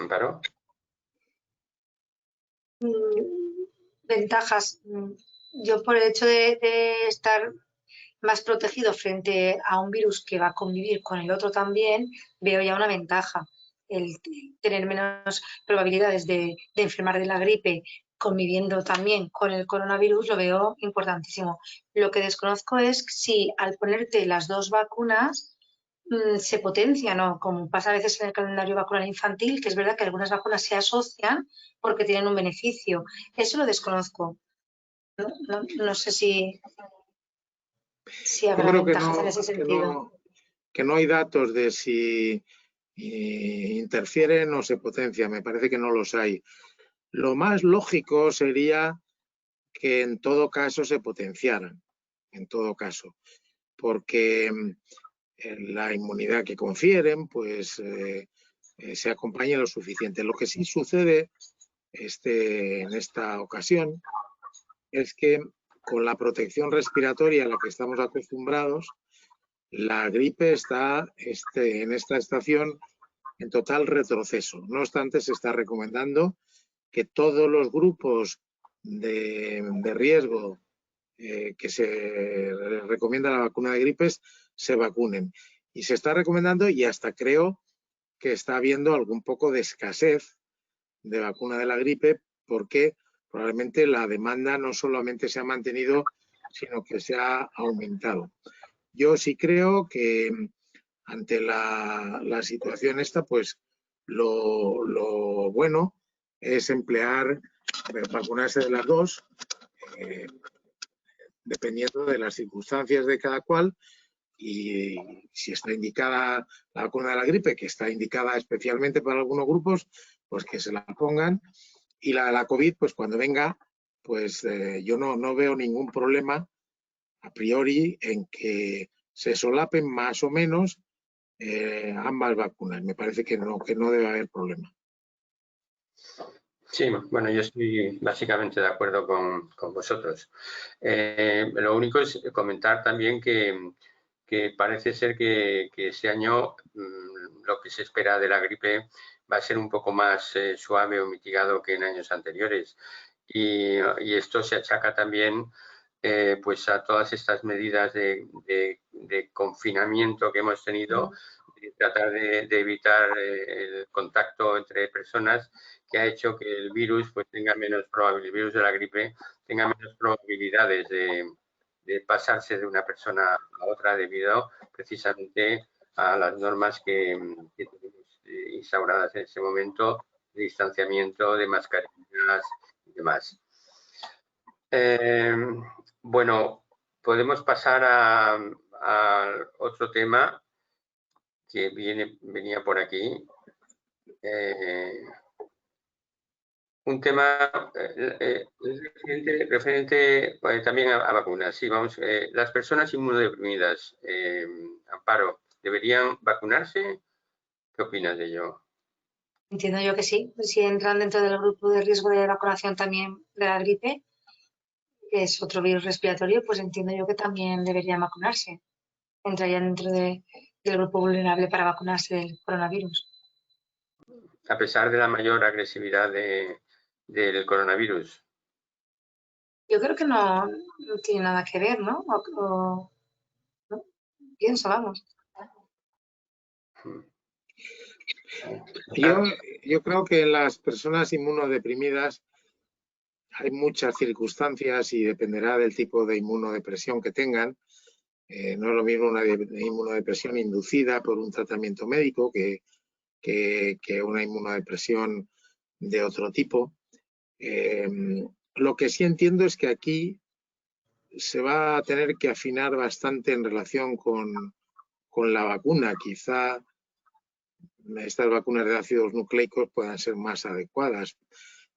[SPEAKER 1] ¿Amparo?
[SPEAKER 3] Ventajas. Yo, por el hecho de estar más protegido frente a un virus que va a convivir con el otro también, veo ya una ventaja. El tener menos probabilidades de enfermar de la gripe conviviendo también con el coronavirus lo veo importantísimo. Lo que desconozco es si al ponerte las 2 vacunas se potencia, ¿no? Como pasa a veces en el calendario vacunal infantil, que es verdad que algunas vacunas se asocian porque tienen un beneficio. Eso lo desconozco. No sé si habrá ventajas en ese sentido.
[SPEAKER 2] Que no hay datos de si interfieren o se potencia. Me parece que no los hay. Lo más lógico sería que en todo caso se potenciaran, en todo caso, porque la inmunidad que confieren, pues se acompañe lo suficiente. Lo que sí sucede en esta ocasión es que con la protección respiratoria a la que estamos acostumbrados, la gripe está en esta estación en total retroceso. No obstante, se está recomendando que todos los grupos de riesgo que se recomienda la vacuna de gripes se vacunen. Y se está recomendando, y hasta creo que está habiendo algún poco de escasez de vacuna de la gripe, porque probablemente la demanda no solamente se ha mantenido, sino que se ha aumentado. Yo sí creo que ante la situación esta, pues lo bueno es emplear, vacunarse de las dos, dependiendo de las circunstancias de cada cual, y si está indicada la vacuna de la gripe, que está indicada especialmente para algunos grupos, pues que se la pongan. Y la de la COVID, pues cuando venga, pues yo no veo ningún problema a priori en que se solapen más o menos ambas vacunas. Me parece que no debe haber problema.
[SPEAKER 1] Sí, bueno, yo estoy básicamente de acuerdo con vosotros. Lo único es comentar también que parece ser que este año lo que se espera de la gripe va a ser un poco más suave o mitigado que en años anteriores. Y esto se achaca también pues a todas estas medidas de confinamiento que hemos tenido, de tratar de evitar el contacto entre personas, que ha hecho que el virus pues tenga menos probabilidades, el virus de la gripe tenga menos probabilidades de pasarse de una persona a otra debido precisamente a las normas que tenemos instauradas en ese momento, de distanciamiento, de mascarillas y demás. Bueno, podemos pasar a otro tema que venía por aquí. Un tema referente también a vacunas. Sí, vamos, las personas inmunodeprimidas, Amparo, ¿deberían vacunarse? ¿Qué opinas de ello?
[SPEAKER 3] Entiendo yo que sí. Si entran dentro del grupo de riesgo de vacunación también de la gripe, que es otro virus respiratorio, pues entiendo yo que también deberían vacunarse. Entrarían dentro del grupo vulnerable para vacunarse del coronavirus.
[SPEAKER 1] A pesar de la mayor agresividad del coronavirus.
[SPEAKER 3] Yo creo que no tiene nada que ver, ¿no? ¿no? Pienso, vamos.
[SPEAKER 2] Yo creo que en las personas inmunodeprimidas hay muchas circunstancias y dependerá del tipo de inmunodepresión que tengan. No es lo mismo una inmunodepresión inducida por un tratamiento médico que una inmunodepresión de otro tipo. Lo que sí entiendo es que aquí se va a tener que afinar bastante en relación con la vacuna. Quizá estas vacunas de ácidos nucleicos puedan ser más adecuadas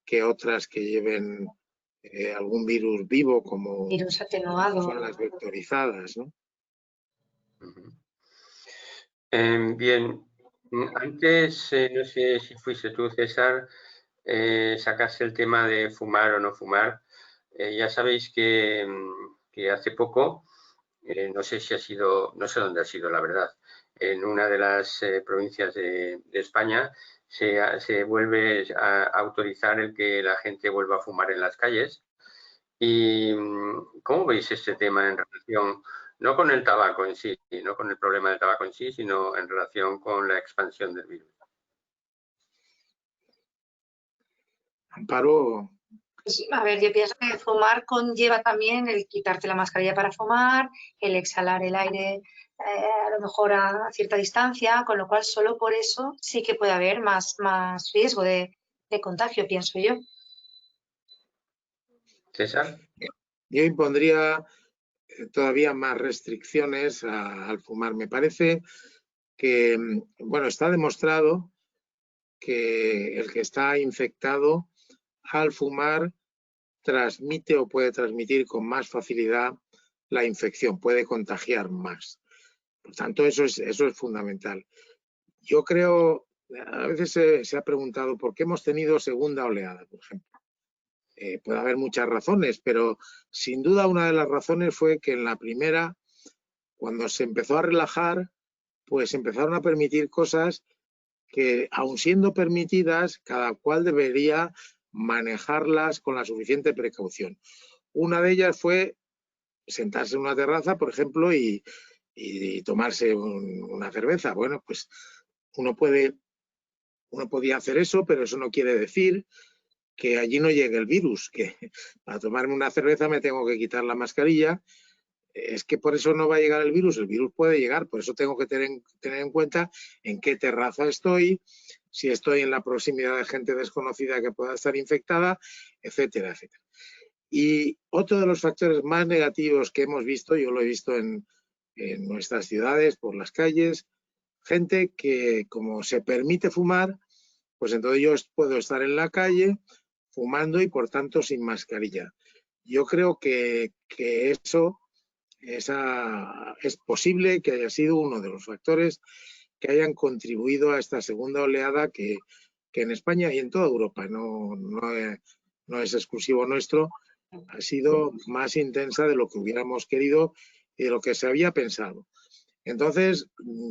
[SPEAKER 2] que otras que lleven algún virus vivo, como
[SPEAKER 3] virus atenuado,
[SPEAKER 2] son las vectorizadas, ¿no?
[SPEAKER 1] Bien, antes, no sé si fuiste tú, César, sacaste el tema de fumar o no fumar. Ya sabéis que hace poco, no sé si ha sido, no sé dónde ha sido la verdad, en una de las provincias de España se vuelve a autorizar el que la gente vuelva a fumar en las calles. ¿Y cómo veis este tema en relación, no con el tabaco en sí, no con el problema del tabaco en sí, sino en relación con la expansión del virus?
[SPEAKER 2] Amparo.
[SPEAKER 3] Pues, a ver, yo pienso que fumar conlleva también el quitarte la mascarilla para fumar, el exhalar el aire a lo mejor a cierta distancia, con lo cual solo por eso sí que puede haber más riesgo de contagio, pienso yo.
[SPEAKER 1] César.
[SPEAKER 2] Yo impondría todavía más restricciones al fumar. Me parece que, bueno, está demostrado que el que está infectado al fumar transmite o puede transmitir con más facilidad la infección, puede contagiar más. Por tanto, eso es fundamental. Yo creo A veces se ha preguntado por qué hemos tenido segunda oleada, por ejemplo. Puede haber muchas razones, pero sin duda una de las razones fue que en la primera, cuando se empezó a relajar, pues empezaron a permitir cosas que, aun siendo permitidas, cada cual debería manejarlas con la suficiente precaución. Una de ellas fue sentarse en una terraza, por ejemplo, y tomarse una cerveza. Bueno, pues uno podía hacer eso, pero eso no quiere decir que allí no llegue el virus, que para tomarme una cerveza me tengo que quitar la mascarilla. Es que por eso no va a llegar el virus puede llegar, por eso tengo que tener en cuenta en qué terraza estoy, si estoy en la proximidad de gente desconocida que pueda estar infectada, etcétera, etcétera. Y otro de los factores más negativos que hemos visto, yo lo he visto en nuestras ciudades, por las calles, gente que como se permite fumar, pues entonces yo puedo estar en la calle fumando y por tanto sin mascarilla. Yo creo que eso es posible que haya sido uno de los factores que hayan contribuido a esta segunda oleada que en España y en toda Europa, no es exclusivo nuestro, ha sido más intensa de lo que hubiéramos querido y de lo que se había pensado. Entonces,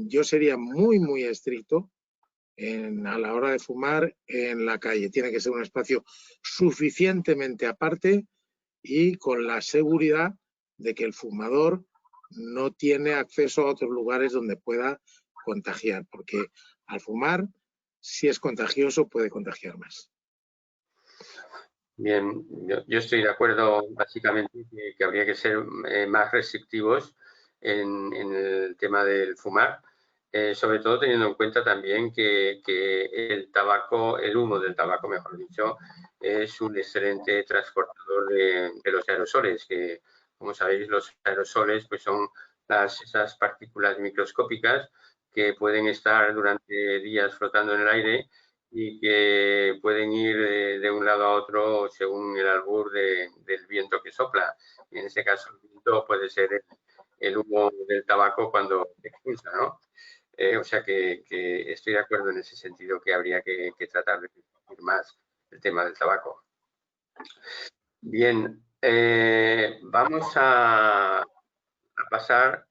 [SPEAKER 2] yo sería muy, muy estricto a la hora de fumar en la calle. Tiene que ser un espacio suficientemente aparte y con la seguridad de que el fumador no tiene acceso a otros lugares donde pueda contagiar, porque al fumar, si es contagioso, puede contagiar más.
[SPEAKER 1] Bien, yo estoy de acuerdo básicamente que habría que ser más restrictivos en el tema del fumar, sobre todo teniendo en cuenta también que el tabaco, el humo del tabaco, mejor dicho, es un excelente transportador de los aerosoles, que como sabéis los aerosoles pues son esas partículas microscópicas que pueden estar durante días flotando en el aire y que pueden ir de un lado a otro según el albur del viento que sopla. En este caso, el viento puede ser el humo del tabaco cuando se expulsa, ¿no? O sea que estoy de acuerdo en ese sentido, que habría que tratar de discutir más el tema del tabaco. Bien, vamos a pasar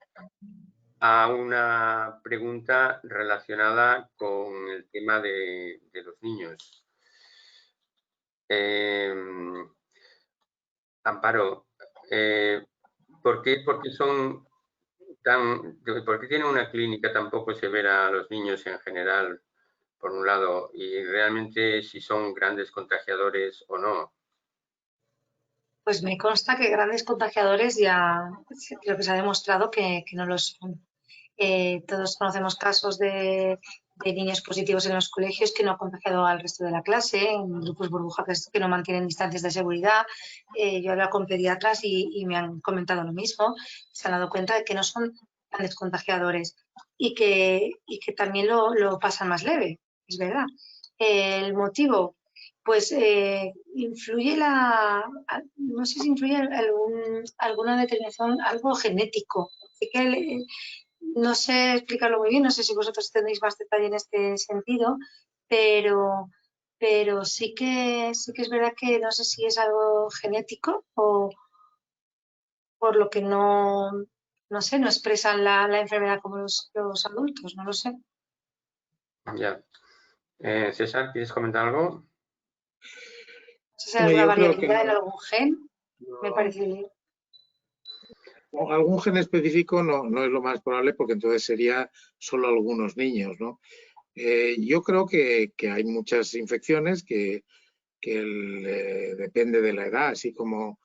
[SPEAKER 1] a una pregunta relacionada con el tema de los niños. Amparo, ¿por qué tiene una clínica tan poco severa a los niños en general, por un lado, y realmente si son grandes contagiadores o no?
[SPEAKER 3] Pues me consta que grandes contagiadores ya creo que se ha demostrado que no lo son. Todos conocemos casos de niños positivos en los colegios que no han contagiado al resto de la clase, en grupos burbuja que no mantienen distancias de seguridad. Yo he hablado con pediatras y me han comentado lo mismo. Se han dado cuenta de que no son grandes contagiadores y que también lo pasan más leve, es verdad. El motivo, pues influye no sé si influye alguna determinación, algo genético. Así que no sé explicarlo muy bien, no sé si vosotros tenéis más detalle en este sentido, pero sí que es verdad que no sé si es algo genético o por lo que no sé, no expresan la enfermedad como los adultos, no lo sé.
[SPEAKER 1] Ya. César, ¿quieres comentar algo?
[SPEAKER 3] Si hay alguna variabilidad en algún gen,
[SPEAKER 2] no,
[SPEAKER 3] me parece bien.
[SPEAKER 2] Algún gen específico no es lo más probable, porque entonces sería solo algunos niños, ¿no? Yo creo que hay muchas infecciones que depende de la edad, así como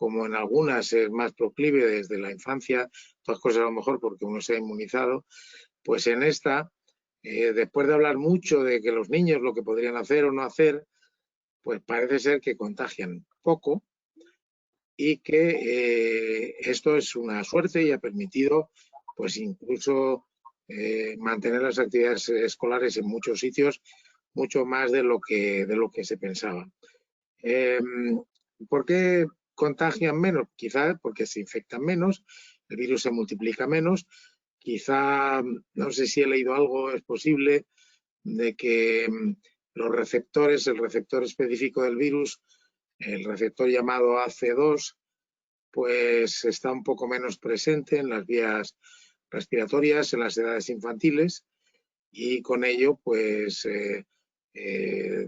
[SPEAKER 2] en algunas es más proclive desde la infancia, otras cosas a lo mejor porque uno se ha inmunizado, pues en esta, después de hablar mucho de que los niños lo que podrían hacer o no hacer, pues parece ser que contagian poco y que esto es una suerte y ha permitido pues incluso mantener las actividades escolares en muchos sitios mucho más de lo que se pensaba. ¿Por qué contagian menos? Quizá porque se infectan menos, el virus se multiplica menos, quizá, no sé si he leído algo, es posible de que los receptores, el receptor específico del virus, el receptor llamado AC2, pues está un poco menos presente en las vías respiratorias en las edades infantiles y con ello, pues,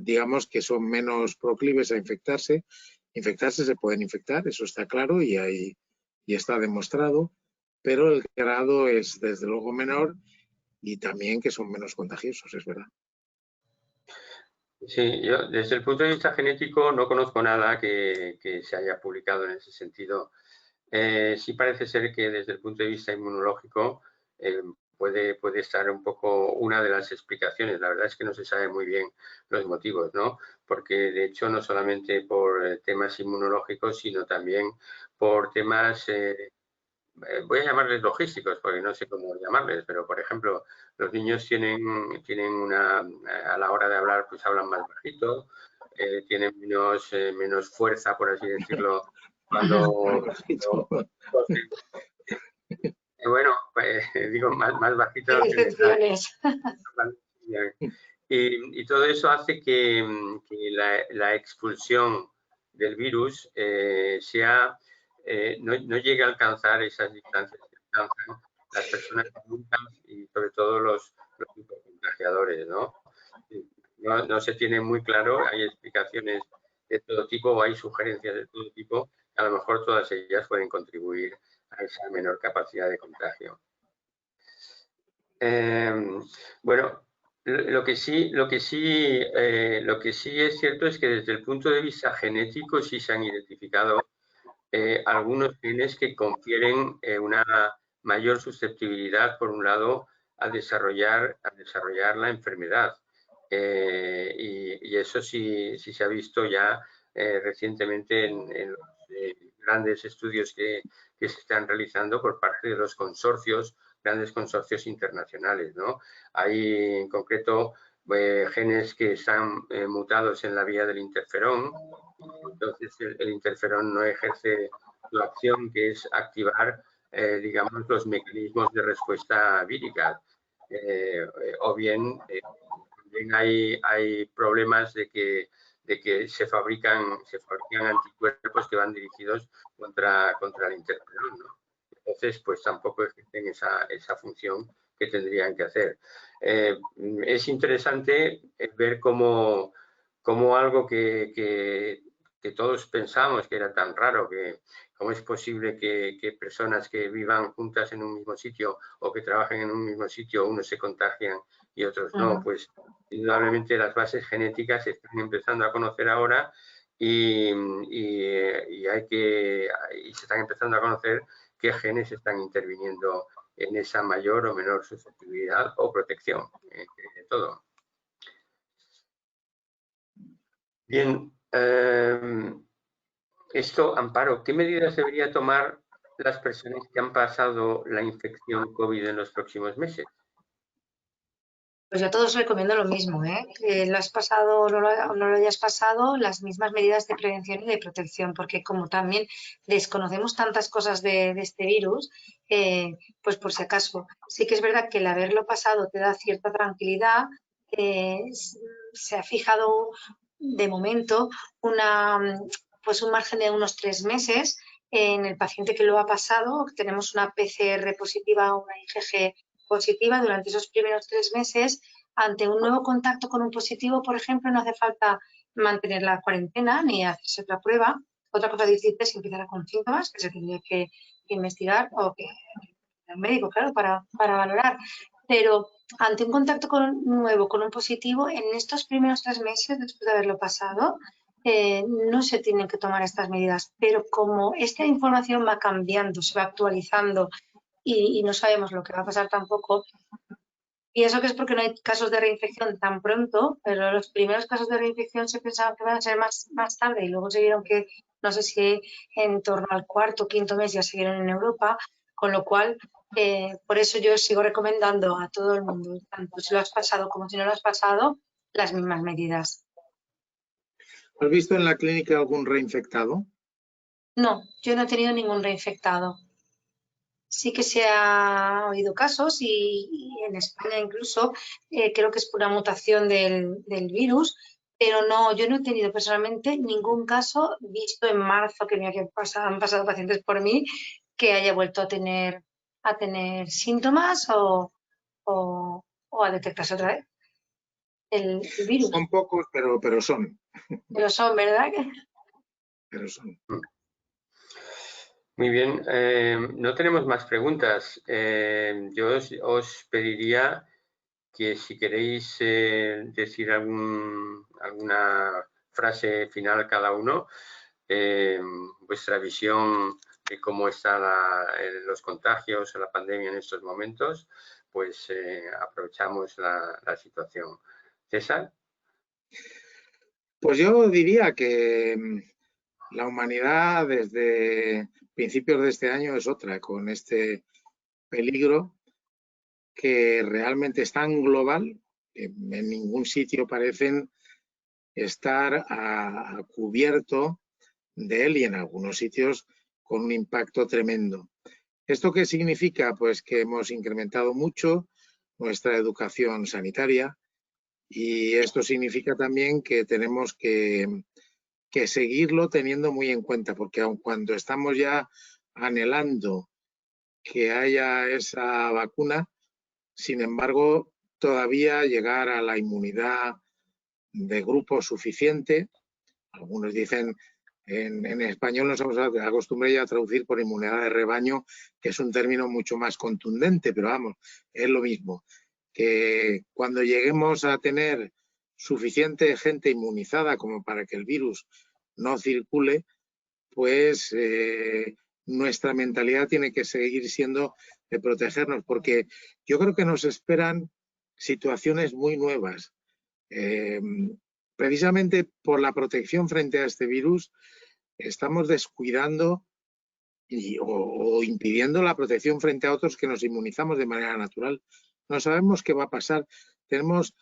[SPEAKER 2] digamos que son menos proclives a infectarse. Infectarse se pueden infectar, eso está claro y está demostrado, pero el grado es desde luego menor y también que son menos contagiosos, es verdad.
[SPEAKER 1] Sí, yo desde el punto de vista genético no conozco nada que se haya publicado en ese sentido. Sí parece ser que desde el punto de vista inmunológico puede estar un poco una de las explicaciones. La verdad es que no se sabe muy bien los motivos, ¿no? Porque de hecho no solamente por temas inmunológicos, sino también por temas voy a llamarles logísticos, porque no sé cómo llamarles, pero por ejemplo, los niños tienen a la hora de hablar, pues hablan más bajito, tienen menos fuerza, por así decirlo, cuando bueno, pues, digo más bajito. Y todo eso hace que la expulsión del virus no llegue a alcanzar esas distancias que alcanzan las personas adultas y sobre todo los contagiadores, ¿no? No se tiene muy claro, hay explicaciones de todo tipo o hay sugerencias de todo tipo, a lo mejor todas ellas pueden contribuir a esa menor capacidad de contagio. Bueno, lo que sí es cierto es que desde el punto de vista genético sí se han identificado algunos genes que confieren una mayor susceptibilidad, por un lado, a desarrollar la enfermedad. Y eso sí se ha visto ya recientemente en los grandes estudios que se están realizando por parte de los consorcios, grandes consorcios internacionales, ¿no? Hay en concreto genes que están mutados en la vía del interferón. Entonces el interferón no ejerce su acción, que es activar, digamos, los mecanismos de respuesta vírica. O bien también hay problemas de que se fabrican anticuerpos que van dirigidos contra el interferón, ¿no? Entonces, pues tampoco ejercen esa función que tendrían que hacer. Es interesante ver cómo algo que todos pensamos que era tan raro, que cómo es posible que personas que vivan juntas en un mismo sitio o que trabajen en un mismo sitio, unos se contagian y otros no, pues indudablemente las bases genéticas se están empezando a conocer ahora y se están empezando a conocer qué genes están interviniendo en esa mayor o menor susceptibilidad o protección de todo. Bien, esto, Amparo, ¿qué medidas debería tomar las personas que han pasado la infección COVID en los próximos meses?
[SPEAKER 3] Pues yo a todos recomiendo lo mismo, ¿eh? Lo has pasado o no lo hayas pasado, las mismas medidas de prevención y de protección, porque como también desconocemos tantas cosas de este virus, pues por si acaso, sí que es verdad que el haberlo pasado te da cierta tranquilidad. Se ha fijado de momento pues un margen de unos 3 meses en el paciente que lo ha pasado. Tenemos una PCR positiva o una IgG positiva durante esos primeros 3 meses. Ante un nuevo contacto con un positivo, por ejemplo, no hace falta mantener la cuarentena ni hacerse otra prueba. Otra cosa distinta es que empezara con síntomas, que se tendría que investigar o que el médico, claro, para valorar. Pero ante un contacto nuevo con un positivo, en estos primeros 3 meses, después de haberlo pasado, no se tienen que tomar estas medidas. Pero como esta información va cambiando, se va actualizando y no sabemos lo que va a pasar tampoco, y eso que es porque no hay casos de reinfección tan pronto, pero los primeros casos de reinfección se pensaban que iban a ser más tarde y luego se vieron que, no sé si en torno al cuarto o quinto mes ya se vieron en Europa, con lo cual, por eso yo sigo recomendando a todo el mundo, tanto si lo has pasado como si no lo has pasado, las mismas medidas.
[SPEAKER 2] ¿Has visto en la clínica algún reinfectado?
[SPEAKER 3] No, yo no he tenido ningún reinfectado. sí que se ha oído casos y en España incluso creo que es por una mutación del virus, pero no, yo no he tenido personalmente ningún caso visto en marzo que mira que han pasado pacientes por mí que haya vuelto a tener síntomas o a detectarse otra vez el virus.
[SPEAKER 2] Son pocos, pero son.
[SPEAKER 3] Pero son, ¿verdad?
[SPEAKER 2] Pero son.
[SPEAKER 1] Muy bien, no tenemos más preguntas. Yo os pediría que si queréis decir alguna frase final cada uno, vuestra visión de cómo están los contagios o la pandemia en estos momentos, pues aprovechamos la situación. César.
[SPEAKER 2] Pues yo diría que la humanidad desde principios de este año es otra, con este peligro que realmente es tan global que en ningún sitio parecen estar a cubierto de él y en algunos sitios con un impacto tremendo. ¿Esto qué significa? Pues que hemos incrementado mucho nuestra educación sanitaria y esto significa también que tenemos que seguirlo teniendo muy en cuenta, porque aun cuando estamos ya anhelando que haya esa vacuna, sin embargo, todavía llegar a la inmunidad de grupo suficiente, algunos dicen, en español nos hemos acostumbrado ya a traducir por inmunidad de rebaño, que es un término mucho más contundente, pero vamos, es lo mismo, que cuando lleguemos a tener suficiente gente inmunizada como para que el virus no circule, pues nuestra mentalidad tiene que seguir siendo de protegernos, porque yo creo que nos esperan situaciones muy nuevas. Precisamente por la protección frente a este virus, estamos descuidando o impidiendo la protección frente a otros que nos inmunizamos de manera natural. No sabemos qué va a pasar. Tenemos,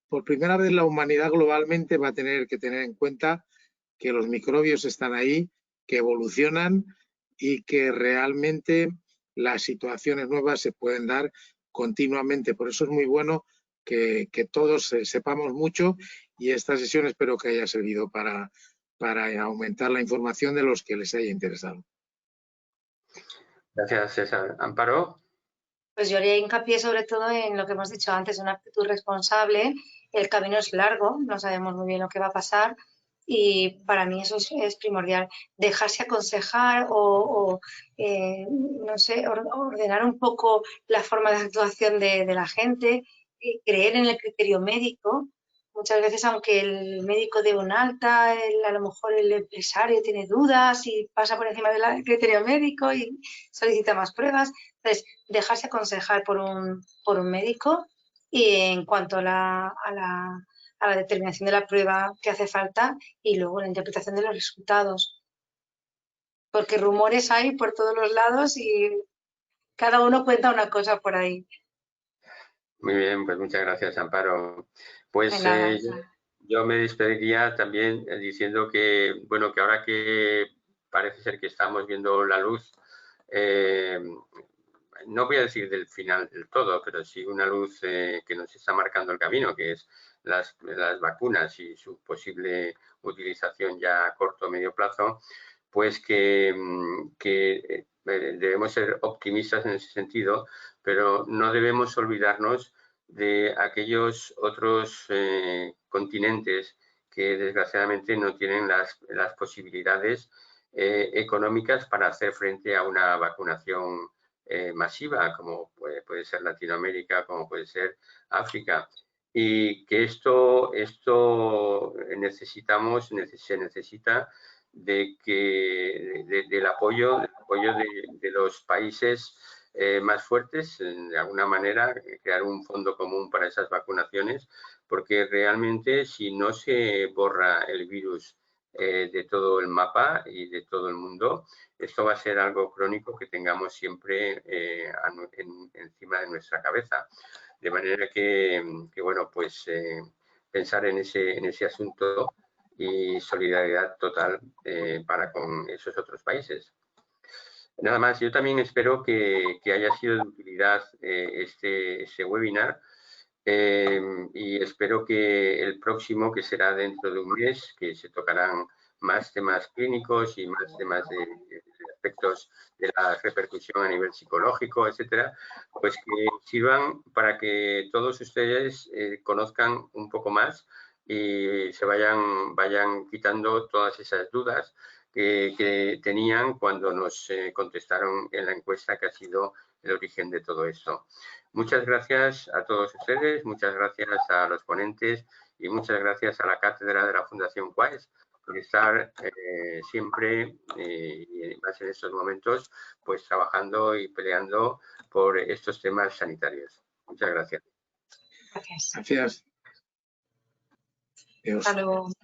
[SPEAKER 2] por primera vez la humanidad globalmente va a tener que tener en cuenta que los microbios están ahí, que evolucionan y que realmente las situaciones nuevas se pueden dar continuamente. Por eso es muy bueno que todos sepamos mucho y esta sesión espero que haya servido para aumentar la información de los que les haya interesado.
[SPEAKER 1] Gracias, César. Amparo.
[SPEAKER 3] Pues yo haría hincapié sobre todo en lo que hemos dicho antes, una actitud responsable. El camino es largo, no sabemos muy bien lo que va a pasar y para mí eso es primordial. Dejarse aconsejar no sé, ordenar un poco la forma de actuación de la gente, creer en el criterio médico. Muchas veces, aunque el médico dé un alta, a lo mejor el empresario tiene dudas y pasa por encima del criterio médico y solicita más pruebas. Entonces, dejarse aconsejar por un médico y en cuanto a la determinación de la prueba que hace falta y luego la interpretación de los resultados. Porque rumores hay por todos los lados y cada uno cuenta una cosa por ahí.
[SPEAKER 1] Muy bien, pues muchas gracias, Amparo. Pues
[SPEAKER 3] nada.
[SPEAKER 1] yo me despediría también diciendo que, bueno, que ahora que parece ser que estamos viendo la luz, no voy a decir del final del todo, pero sí una luz que nos está marcando el camino, que es las vacunas y su posible utilización ya a corto o medio plazo, pues que debemos ser optimistas en ese sentido, pero no debemos olvidarnos de aquellos otros continentes que desgraciadamente no tienen las posibilidades económicas para hacer frente a una vacunación masiva, como puede ser Latinoamérica, como puede ser África. Y que esto se necesita del apoyo de los países más fuertes, de alguna manera, crear un fondo común para esas vacunaciones, porque realmente si no se borra el virus de todo el mapa y de todo el mundo, esto va a ser algo crónico que tengamos siempre encima de nuestra cabeza. De manera que bueno, pues pensar en ese asunto y solidaridad total para con esos otros países. Nada más, yo también espero que haya sido de utilidad este webinar y espero que el próximo, que será dentro de un mes, que se tocarán más temas clínicos y más temas de aspectos de la repercusión a nivel psicológico, etcétera, pues que sirvan para que todos ustedes conozcan un poco más y se vayan quitando todas esas dudas que tenían cuando nos contestaron en la encuesta, que ha sido el origen de todo esto. Muchas gracias a todos ustedes, muchas gracias a los ponentes y muchas gracias a la cátedra de la Fundación Quaes por estar siempre, y más en estos momentos, pues trabajando y peleando por estos temas sanitarios. Muchas gracias.
[SPEAKER 3] Gracias.
[SPEAKER 2] Gracias. Adiós.
[SPEAKER 3] Hasta luego.